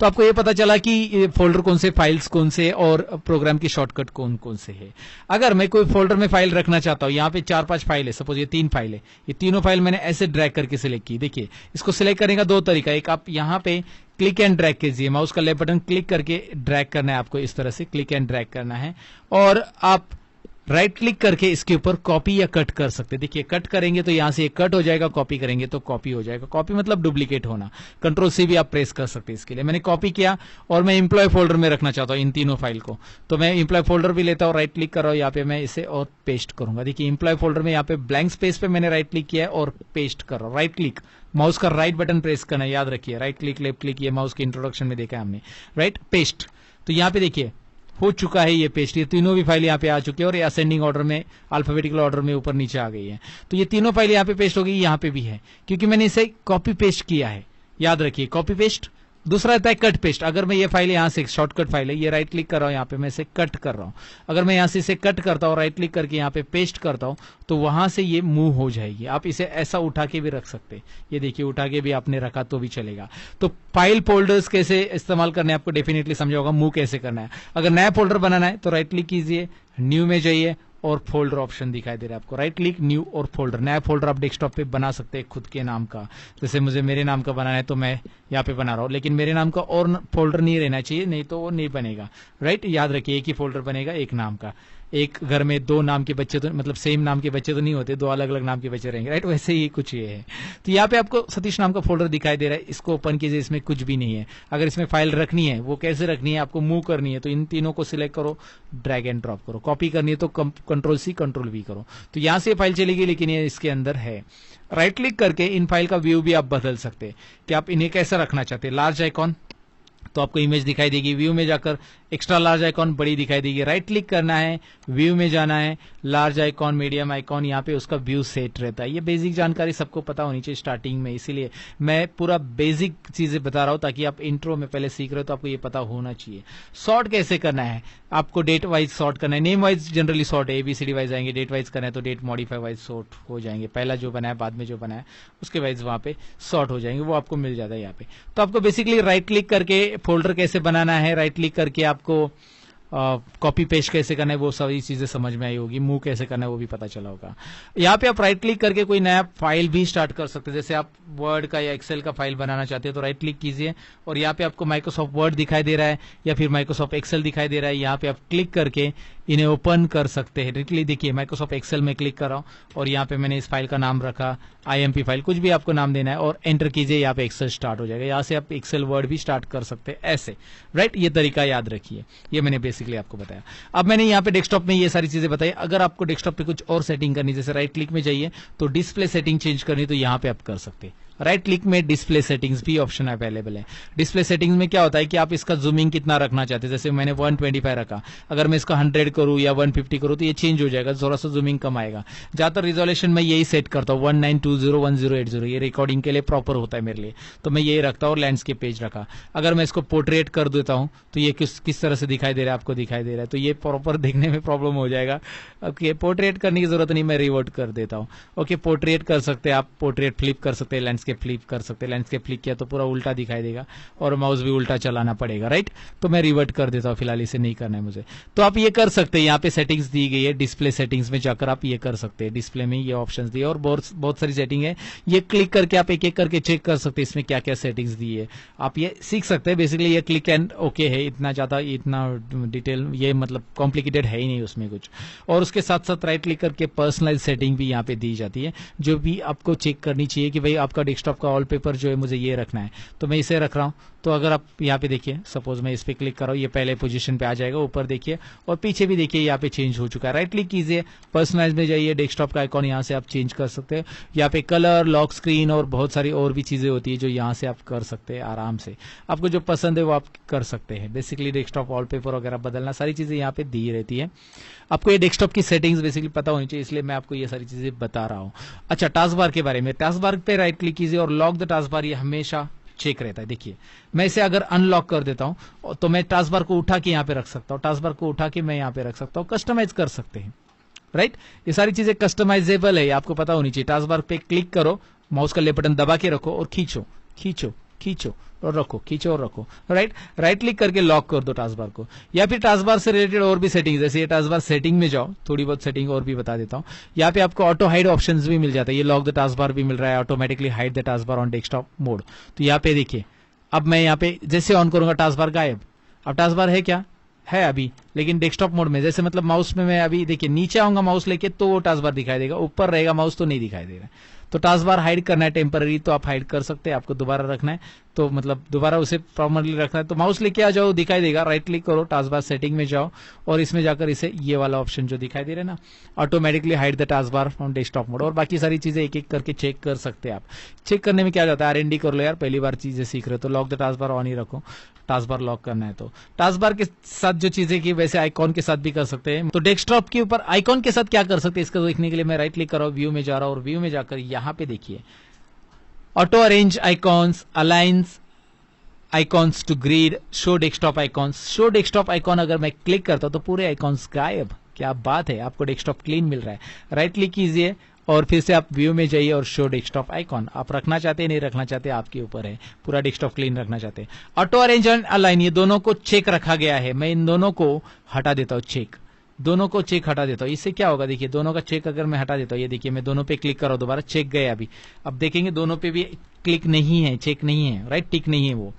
तो आपको ये पता चला कि ये फोल्डर कौन से, फाइल्स कौन से और प्रोग्राम की शॉर्टकट कौन कौन से है। अगर मैं कोई फोल्डर में फाइल रखना चाहता हूं, यहाँ पे 4-5 फाइल है, सपोज ये 3 फाइल है, ये तीनों फाइल मैंने ऐसे ड्रैग करके सिलेक्ट की। देखिए इसको सिलेक्ट करने का 2 तरीका, एक आप यहाँ पे क्लिक एंड ड्रैग कीजिए, माउस का लेफ्ट बटन क्लिक करके ड्रैग करना है आपको, इस तरह से क्लिक एंड ड्रैग करना है। और आप राइट क्लिक करके इसके ऊपर कॉपी या कट कर सकते हैं। देखिए कट करेंगे तो यहां से ये कट हो जाएगा, कॉपी करेंगे तो कॉपी हो जाएगा। कॉपी मतलब डुप्लीकेट होना। कंट्रोल सी भी आप प्रेस कर सकते हैं। इसके लिए मैंने कॉपी किया और मैं इंप्लॉय फोल्डर में रखना चाहता हूं इन तीनों फाइल को, तो मैं इंप्लॉय फोल्डर भी लेता हूं, राइट क्लिक कर रहा हूं यहाँ पे, मैं इसे और पेस्ट करूंगा। देखिए इंप्लॉय फोल्डर में यहाँ पे ब्लैंक स्पेस पे मैंने राइट क्लिक किया है और पेस्ट कर रहा हूं। राइट क्लिक, माउस का राइट बटन प्रेस करना है, याद रखिए। राइट क्लिक, लेफ्ट क्लिक, ये माउस के इंट्रोडक्शन में देखा है हमने। Right, paste. तो यहाँ पे देखिए हो चुका है ये पेस्ट। ये तीनों भी फाइल यहाँ पे आ चुकी है और ये असेंडिंग ऑर्डर में, अल्फाबेटिकल ऑर्डर में ऊपर नीचे आ गई है। तो ये तीनों फाइल यहाँ पे पेस्ट हो गई, यहाँ पे भी है, क्योंकि मैंने इसे कॉपी पेस्ट किया है। याद रखिए कॉपी पेस्ट। दूसरा रहता है कट पेस्ट। अगर मैं ये फाइल यहां से, शॉर्टकट फाइल है, ये राइट क्लिक कर रहा हूं यहाँ पे, मैं इसे कट कर रहा हूं। अगर मैं यहां से इसे कट करता हूं, राइट क्लिक करके यहाँ पे पेस्ट करता हूं, तो वहां से ये मूव हो जाएगी। आप इसे ऐसा उठा के भी रख सकते हैं। ये देखिए उठा के भी आपने रखा तो भी चलेगा। तो फाइल फोल्डर्स कैसे इस्तेमाल करने आपको डेफिनेटली समझा होगा, मूव कैसे करना है। अगर नया फोल्डर बनाना है तो राइट क्लिक कीजिए, न्यू में जाइए और फोल्डर ऑप्शन दिखाई दे रहा है आपको। राइट क्लिक, न्यू और फोल्डर। नया फोल्डर आप डेस्कटॉप पे बना सकते हैं खुद के नाम का। जैसे मुझे मेरे नाम का बनाना है तो मैं यहाँ पे बना रहा हूँ, लेकिन मेरे नाम का और फोल्डर नहीं रहना चाहिए, नहीं तो वो नहीं बनेगा। राइट, याद रखिए एक ही फोल्डर बनेगा एक नाम का। एक घर में दो नाम के बच्चे तो, मतलब सेम नाम के बच्चे तो नहीं होते, दो अलग अलग नाम के बच्चे रहेंगे। राइट, वैसे ही कुछ ये है। तो यहाँ पे आपको सतीश नाम का फोल्डर दिखाई दे रहा है, इसको ओपन कीजिए। इसमें कुछ भी नहीं है। अगर इसमें फाइल रखनी है, वो कैसे रखनी है, आपको मूव करनी है, तो इन तीनों को सिलेक्ट करो, ड्रैग एंड ड्रॉप करो। कॉपी करनी है तो कंट्रोल सी कंट्रोल वी करो, तो यहां से फाइल चलेगी, लेकिन ये इसके अंदर है। राइट क्लिक करके इन फाइल का व्यू भी आप बदल सकते हैं कि आप इन्हें कैसा रखना चाहते हैं। लार्ज आइकॉन तो आपको इमेज दिखाई देगी, व्यू में जाकर एक्स्ट्रा लार्ज आइकॉन बड़ी दिखाई देगी। राइट क्लिक करना है, व्यू में जाना है, लार्ज आइकॉन, मीडियम आइकॉन, यहाँ पे उसका व्यू सेट रहता है। ये बेसिक जानकारी सबको पता होनी चाहिए स्टार्टिंग में, इसीलिए मैं पूरा बेसिक चीजें बता रहा हूं, ताकि आप इंट्रो में पहले सीख रहे हो तो आपको ये पता होना चाहिए। सॉर्ट कैसे करना है, आपको डेट वाइज सॉर्ट करना है। नेम वाइज जनरली सॉर्ट है, ABCD वाइज आएंगे। डेट वाइज करना है तो डेट मॉडिफाई वाइज सॉर्ट हो जाएंगे। पहला जो बना है, बाद में जो बना है, उसके वाइज वहां पे सॉर्ट हो जाएंगे, वो आपको मिल जाता है यहाँ पे। तो आपको बेसिकली राइट क्लिक करके फोल्डर कैसे बनाना है, राइट क्लिक करके आपको कॉपी पेस्ट कैसे करना है, वो सारी चीजें समझ में आई होगी। मूव कैसे करना है वो भी पता चला होगा। यहाँ पे आप राइट क्लिक करके कोई नया फाइल भी स्टार्ट कर सकते हैं। जैसे आप वर्ड का या एक्सेल का फाइल बनाना चाहते हैं तो राइट क्लिक कीजिए और यहाँ पे आपको माइक्रोसॉफ्ट वर्ड दिखाई दे रहा है या फिर माइक्रोसॉफ्ट एक्सेल दिखाई दे रहा है। यहाँ पे आप क्लिक करके इन्हें ओपन कर सकते हैं। डायरेक्टली देखिए माइक्रोसॉफ्ट एक्सेल में क्लिक कर रहा हूं और यहाँ पे मैंने इस फाइल का नाम रखा IMP फाइल, कुछ भी आपको नाम देना है और एंटर कीजिए। यहाँ पे एक्सेल स्टार्ट हो जाएगा। यहाँ से आप एक्सेल वर्ड भी स्टार्ट कर सकते हैं ऐसे। राइट, ये तरीका याद रखिए, ये मैंने बेसिकली आपको बताया। अब मैंने यहाँ पे डेस्कटॉप में ये सारी चीजें बताई। अगर आपको डेस्कटॉप पे कुछ और सेटिंग करनी, जैसे राइट क्लिक में जाइए तो डिस्प्ले सेटिंग चेंज करनी, तो यहाँ पे आप कर सकते हैं। राइट क्लिक में डिस्प्ले सेटिंग्स भी ऑप्शन अवेलेबल है। डिस्प्ले सेटिंग्स में क्या होता है कि आप इसका जूमिंग कितना रखना चाहते हैं। जैसे मैंने 125 रखा, अगर मैं इसका 100 करूं या 150 करूं तो ये चेंज हो जाएगा, थोड़ा सा जूमिंग कम आएगा। ज्यादातर रिजोल्यूशन में यही सेट करता हूं 19201080, ये रिकॉर्डिंग के लिए प्रॉपर होता है मेरे लिए, तो मैं यही रखता हूं। और लैंडस्केप पेज रखा। अगर मैं इसको पोर्ट्रेट कर देता हूं तो ये किस तरह से दिखाई दे रहा है, आपको दिखाई दे रहा है, तो ये प्रॉपर देखने में प्रॉब्लम हो जाएगा। ओके, पोर्ट्रेट करने की जरूरत नहीं, मैं रिवर्ट कर देता हूं। ओके, पोर्ट्रेट कर सकते हैं आप, पोर्ट्रेट फ्लिप कर सकते हैं, लैंडस्केप फ्लिप कर सकते हैं। लैंडस्केप क्लिक किया तो पूरा उल्टा दिखाई देगा और माउस भी उल्टा चलाना पड़ेगा। राइट, तो मैं रिवर्ट कर देता हूं, फिलहाल इसे नहीं करना है मुझे। तो आप ये कर सकते हैं, यहाँ पे सेटिंग्स दी गई है, डिस्प्ले सेटिंग्स में जाकर आप ये कर सकते हैं। डिस्प्ले में ये ऑप्शंस दिए और बहुत सारी सेटिंग है, ये क्लिक करके आप एक एक करके चेक कर सकते हैं इसमें क्या क्या सेटिंग्स दी है, आप ये सीख सकते हैं। बेसिकली ये क्लिक एंड ओके है, इतना ज्यादा इतना डिटेल ये मतलब कॉम्प्लिकेटेड है ही नहीं उसमें कुछ। और उसके साथ साथ राइट क्लिक करके पर्सनलाइज सेटिंग भी यहाँ पे दी जाती है, जो भी आपको चेक करनी चाहिए कि भाई आपका डेस्कटॉप का वॉलपेपर जो है मुझे ये रखना है, तो मैं इसे रख रहा हूं। तो अगर आप यहाँ पे देखिए, सपोज मैं इस पे क्लिक कर रहा हूं, ये पहले पोजीशन पे आ जाएगा, ऊपर देखिए और पीछे भी देखिए यहाँ पे चेंज हो चुका है। राइट क्लिक कीजिए, पर्सनलाइज में जाइए, डेस्कटॉप का आइकॉन यहाँ से आप चेंज कर सकते हैं। यहाँ पे कलर, लॉक स्क्रीन और बहुत सारी और भी चीजें होती है जो यहाँ से आप कर सकते हैं आराम से। आपको जो पसंद है वो आप कर सकते हैं। बेसिकली डेस्कटॉप वॉलपेपर वगैरह बदलना, सारी चीजें यहाँ पे दी रहती है। आपको ये डेस्कटॉप की सेटिंग्स बेसिकली पता होनी चाहिए, इसलिए मैं आपको ये सारी चीजें बता रहा हूँ। अच्छा, टास्क बार के बारे में, टास्क बार पे राइट क्लिक कीजिए और लॉक द टास्क बार, ये हमेशा चेक रहता है। देखिए मैं इसे अगर अनलॉक कर देता हूं तो मैं टास्क बार को उठा के यहाँ पे रख सकता हूँ, टास्क बार को उठा के मैं यहाँ पे रख सकता हूँ, कस्टमाइज कर सकते हैं। राइट, ये सारी चीजें कस्टमाइजेबल है, आपको पता होनी चाहिए। टास्क बार पे क्लिक करो, माउस का लेफ्ट बटन दबा के रखो और खींचो खींचो खींचो और रखो, खींचो और रखो। राइट, राइट क्लिक करके लॉक कर दो टास्क बार को। या फिर टास्क बार से रिलेटेड और भी सेटिंग, जैसे ये टास्क बार सेटिंग में जाओ, थोड़ी बहुत सेटिंग और भी बता देता हूं। यहाँ पे आपको ऑटो हाइड ऑप्शंस भी मिल जाता है, ये लॉक द टास्क बार भी मिल रहा है, automatically hide the task bar on desktop mode. तो यहाँ पे देखिए, अब मैं यहाँ पे जैसे ऑन करूंगा टास्क बार गायब। अब टास्क बार है क्या, है अभी, लेकिन डेस्कटॉप मोड में, जैसे मतलब माउस में मैं अभी देखिए नीचे आऊंगा माउस लेके तो वो टास्क बार दिखाई देगा, ऊपर रहेगा माउस तो नहीं दिखाई दे रहा है। तो टास्क बार हाइड करना है टेम्पररी तो आप हाइड कर सकते हैं, आपको दोबारा रखना है तो मतलब दोबारा उसे परमानेंटली रखना है तो माउस लेके आ जाओ, दिखाई देगा, राइट क्लिक करो, टास्क बार सेटिंग में जाओ और इसमें जाकर इसे ये वाला ऑप्शन जो दिखाई दे रहा है ना, automatically hide the task bar from desktop mode, और बाकी सारी चीजें एक एक करके चेक कर सकते हैं आप। चेक करने में क्या जाता है, R&D कर लो यार, पहली बार चीजें सीख रहे हो तो lock the task bar on ही रखो, टास्क बार लॉक करना है तो टास्क बार के साथ जो चीजें की वैसे आइकॉन के साथ भी कर सकते हैं। तो डेस्कटॉप के ऊपर आइकॉन के साथ क्या कर सकते हैं इसका देखने के लिए मैं राइट क्लिक कर रहा हूं, व्यू में जा रहा हूं और व्यू में जाकर यहां पे देखिए ऑटो अरेंज आइकॉन्स, अलाइंस icons to grid, show desktop icons. Show desktop icon अगर मैं क्लिक करता हूं तो पूरे आइकॉन्स गायब, क्या बात है, आपको डेस्कटॉप क्लीन मिल रहा है। राइट क्लिक कीजिए और फिर से आप व्यू में जाइए और शो डेस्कटॉप आइकॉन, आप रखना चाहते हैं नहीं रखना चाहते आपके ऊपर है, पूरा डेस्कटॉप क्लीन रखना चाहते हैं। ऑटो अरेंज एंड अलाइन ये दोनों को चेक रखा गया है, मैं इन दोनों को हटा देता हूं, चेक, दोनों को चेक हटा देता हूं। इससे क्या होगा देखिए, दोनों का चेक अगर मैं हटा देता हूं, ये देखिए मैं दोनों पे क्लिक कर रहा हूं, दोबारा चेक गए अभी, अब देखेंगे दोनों पे भी क्लिक नहीं है, चेक नहीं है, राइट, टिक नहीं है वो।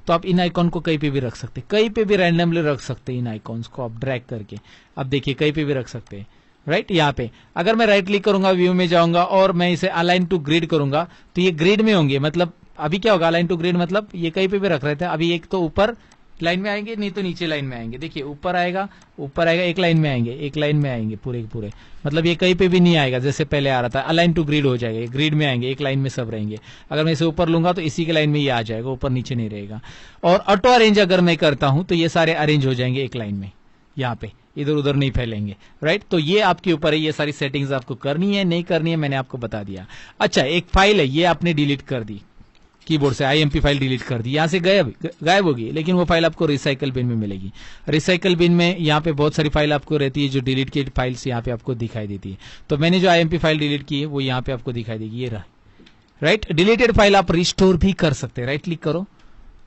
तो आप इन आइकॉन को कहीं पे भी रख सकते हैं, कहीं पे भी रैंडमली रख सकते हैं इन आइकॉन्स को आप ड्रैग करके, अब देखिए कहीं पे भी रख सकते हैं, राइट। यहाँ पे अगर मैं राइट क्लिक करूंगा, व्यू में जाऊंगा और मैं इसे अलाइन टू ग्रिड करूंगा तो ये ग्रिड में होंगे, मतलब अभी क्या होगा अलाइन टू ग्रिड, मतलब ये कहीं पे भी रख रहे थे, अभी एक तो ऊपर लाइन में आएंगे नहीं तो नीचे लाइन में आएंगे, देखिए ऊपर आएगा एक लाइन में आएंगे, एक लाइन में आएंगे पूरे पूरे, मतलब ये कहीं पे भी नहीं आएगा जैसे पहले आ रहा था, अलाइन टू ग्रिड हो जाएगा, ग्रिड में आएंगे, एक लाइन में सब रहेंगे। अगर मैं इसे ऊपर लूंगा तो इसी के लाइन में ये आ जाएगा, ऊपर नीचे नहीं रहेगा। और ऑटो अरेंज अगर मैं करता हूं तो ये सारे अरेंज हो जाएंगे एक लाइन में, यहाँ पे इधर उधर नहीं फैलेंगे, राइट। तो ये आपके ऊपर है, ये सारी सेटिंग्स आपको करनी है नहीं करनी है मैंने आपको बता दिया। अच्छा, एक फाइल है ये आपने डिलीट कर दी कीबोर्ड से, IMP फाइल डिलीट कर दी, यहां से गायब होगी, लेकिन वो फाइल आपको रिसाइकल बिन में मिलेगी। रिसाइकल बिन में यहाँ पे बहुत सारी फाइल आपको रहती है जो डिलीट की फाइल्स यहाँ पे आपको दिखाई देती है। तो मैंने जो IMP फाइल डिलीट की है वो यहाँ पे आपको दिखाई देगी, ये रहा, राइट। डिलीटेड फाइल आप रिस्टोर भी कर सकते हैं, राइट क्लिक करो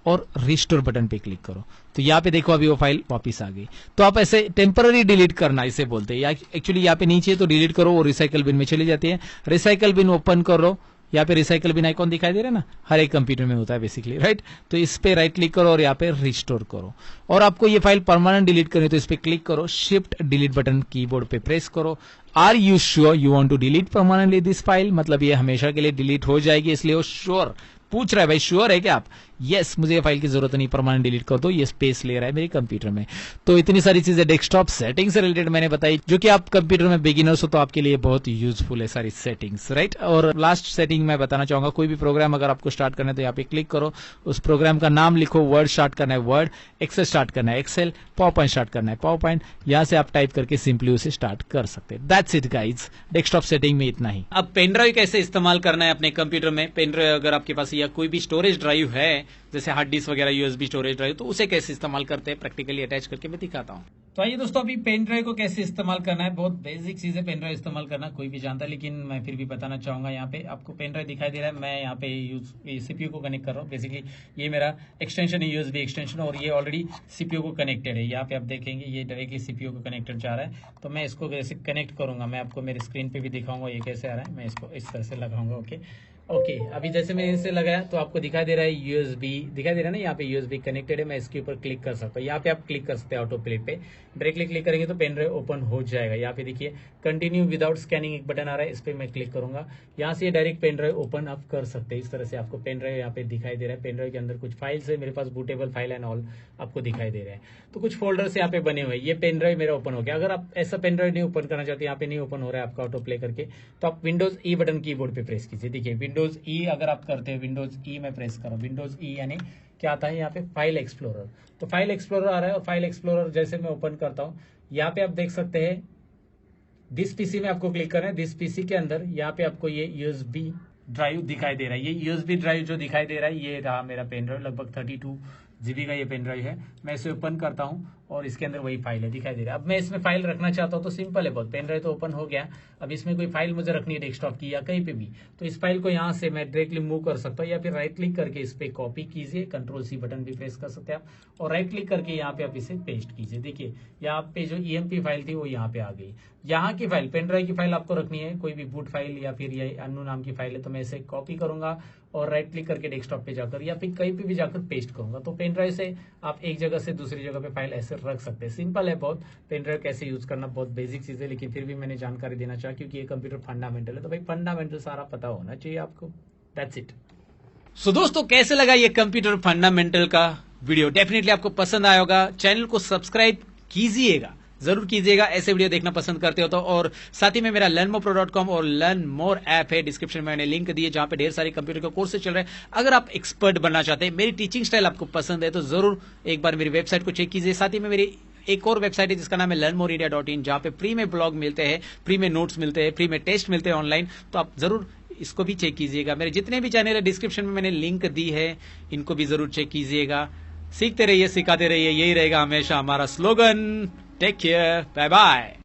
और रिस्टोर बटन पे क्लिक करो तो यहाँ पे देखो अभी वो फाइल वापस आ गई। तो आप ऐसे टेम्पररी डिलीट करना इसे बोलते हैं, या एक्चुअली यहाँ पे नीचे तो डिलीट करो वो रिसाइकल बिन में चली जाती है। रिसाइकल बिन ओपन करो, यहाँ पे रिसाइकल बिन आइकॉन दिखाई दे रहा है ना, हर एक कंप्यूटर में होता है बेसिकली, राइट। तो इस पे राइट क्लिक करो और यहाँ पे रिस्टोर करो, और आपको ये फाइल परमानेंट डिलीट करनी है तो इस पे क्लिक करो, शिफ्ट डिलीट बटन कीबोर्ड पे प्रेस करो। Are you sure you want to delete permanently this file, मतलब ये हमेशा के लिए डिलीट हो जाएगी, इसलिए वो श्योर पूछ रहा है, भाई श्योर है क्या आप, यस मुझे ये फाइल की जरूरत नहीं, परमानेंट डिलीट कर दो, ये स्पेस ले रहा है मेरे कंप्यूटर में। तो इतनी सारी चीजें डेस्कटॉप सेटिंग से रिलेटेड मैंने बताई, जो कि आप कंप्यूटर में बिगिनर्स हो तो आपके लिए बहुत यूजफुल है सारी सेटिंग्स, राइट। और लास्ट सेटिंग मैं बताना चाहूंगा, कोई भी प्रोग्राम अगर आपको स्टार्ट करना है तो यहाँ पे क्लिक करो, उस प्रोग्राम का नाम लिखो, वर्ड स्टार्ट करना है वर्ड, एक्सेल स्टार्ट करना है एक्सेल, पावर पॉइंट स्टार्ट करना है पावर पॉइंट, यहां से आप टाइप करके सिंपली उसे स्टार्ट कर सकते हैं। That's it guys, desktop setting में इतना ही। अब पेन ड्राइव कैसे इस्तेमाल करना है अपने कंप्यूटर में, पेन ड्राइव अगर आपके पास या कोई भी स्टोरेज ड्राइव है जैसे हार्ड डिस्क वगैरह, USB स्टोरेज ड्राइव, तो उसे कैसे इस्तेमाल करते हैं प्रैक्टिकली अटैच करके मैं दिखाता हूँ। तो आइए दोस्तों, अभी पेन ड्राइव को कैसे इस्तेमाल करना है, बहुत बेसिक चीज है पेन ड्राइव इस्तेमाल करना, कोई भी जानता है, लेकिन मैं फिर भी बताना चाहूंगा। यहाँ पे आपको पेन ड्राइव दिखाई दे रहा है, मैं यहाँ पे CPU को कनेक्ट कर रहा हूँ, बेसिकली ये मेरा एक्सटेंशन है, USB एक्सटेंशन, और ये ऑलरेडी CPU को कनेक्टेड है। यहाँ पे आप देखेंगे ये डायरेक्टली CPU को कनेक्टेड जा रहा है, तो मैं इसको कैसे कनेक्ट करूंगा मैं आपको मेरे स्क्रीन पे भी दिखाऊंगा ये कैसे आ रहा है। मैं इसको इस तरह से लगाऊंगा, ओके। अभी जैसे मैंने इसे लगाया तो आपको दिखाई दे रहा है USB दिखाई दे रहा है ना, यहाँ पे USB कनेक्टेड है, मैं इसके ऊपर क्लिक कर सकता हूँ। यहाँ पे आप क्लिक कर सकते हैं ऑटो प्ले पे, डायरेक्टली क्लिक करेंगे तो पेन ड्राइव ओपन हो जाएगा। यहाँ पे देखिए कंटिन्यू विदाउट स्कैनिंग एक बटन आ रहा है, इस पे मैं क्लिक करूंगा, यहाँ से डायरेक्ट पेन ड्राइव ओपन आप कर सकते हैं। इस तरह से आपको पेन ड्राइव यहाँ पे दिखाई दे रहा है, पेन ड्राइव के अंदर कुछ फाइल्स है, मेरे पास बूटेबल फाइल एंड ऑल आपको दिखाई दे रहे हैं, तो कुछ फोल्डर्स यहाँ पे बने हुए हैं। ये पेन ड्राइव मेरा ओपन हो गया। अगर आप ऐसा पेन ड्राइव नहीं ओपन करना चाहते, यहाँ पे नहीं ओपन हो रहा है आपका ऑटो प्ले करके, तो आप विंडोज ई बटन कीबोर्ड पे प्रेस कीजिए। देखिए विंडोज ई अगर आप करते हैं, विंडोज ई में प्रेस करो, विंडोज ई यानी क्या आता है यहाँ पे फाइल एक्सप्लोरर, तो फाइल एक्सप्लोरर आ रहा है, और फाइल एक्सप्लोरर जैसे मैं ओपन करता हूँ यहाँ पे आप देख सकते हैं दिस पीसी में आपको क्लिक करना है। दिस पीसी के अंदर यहाँ पे आपको ये USB ड्राइव दिखाई दे रहा है, ये USB ड्राइव जो दिखाई दे रहा है ये रहा मेरा पेन ड्राइव, लगभग 32 GB का ये पेन ड्राइव है। मैं इसे ओपन करता हूं और इसके अंदर वही फाइल है दिखाई दे रहा है। अब मैं इसमें फाइल रखना चाहता हूं तो सिंपल है बहुत, पेन ड्राइव तो ओपन हो गया, अब इसमें कोई फाइल मुझे रखनी है डेस्कटॉप की या कहीं पे भी, तो इस फाइल को यहां से मैं डायरेक्टली मूव कर सकता हूं, या फिर राइट क्लिक करके इस पे कॉपी कीजिए, CTRL-C बटन भी प्रेस कर सकते हैं आप, और राइट क्लिक करके यहाँ पे आप इसे पेस्ट कीजिए। देखिए यहाँ पे जो EMP फाइल थी वो यहाँ पे आ गई। यहाँ की फाइल पेन ड्राइव की फाइल आपको रखनी है, कोई भी बूट फाइल या फिर ये अन्नू नाम की फाइल है, तो मैं इसे कॉपी करूंगा और राइट क्लिक करके डेस्कटॉप पे जाकर या फिर कहीं पे भी जाकर पेस्ट करूंगा। तो पेन ड्राइव से आप एक जगह से दूसरी जगह पे फाइल ऐसे से रख सकते हैं। सिंपल है बहुत, पेन ड्राइव कैसे यूज करना बहुत बेसिक चीज है, लेकिन फिर भी मैंने जानकारी देना चाहा क्योंकि ये कंप्यूटर फंडामेंटल है, तो भाई फंडामेंटल सारा पता होना चाहिए आपको। That's it. सो दोस्तों, कैसे लगा ये कंप्यूटर फंडामेंटल का वीडियो? डेफिनेटली आपको पसंद आया होगा। चैनल को सब्सक्राइब कीजिएगा, जरूर कीजिएगा ऐसे वीडियो देखना पसंद करते हो तो। और साथ ही में मेरा learnmore.com और लर्न मोर ऐप है, डिस्क्रिप्शन में मैंने लिंक दिए जहां पे ढेर सारे कंप्यूटर के कोर्सेज चल रहे हैं। अगर आप एक्सपर्ट बनना चाहते हैं, मेरी टीचिंग स्टाइल आपको पसंद है तो जरूर एक बार मेरी वेबसाइट को चेक कीजिए। साथ ही में मेरी एक और वेबसाइट है जिसका नाम है learnmoreindia.in, जहां पे फ्री में ब्लॉग मिलते हैं, फ्री में नोट्स मिलते हैं, फ्री में टेस्ट मिलते हैं ऑनलाइन, तो आप जरूर इसको भी चेक कीजिएगा। मेरे जितने भी चैनल है डिस्क्रिप्शन में मैंने लिंक दी है, इनको भी जरूर चेक कीजिएगा। सीखते रहिए, सिखाते रहिए, यही रहेगा हमेशा हमारा slogan. Take care, bye bye.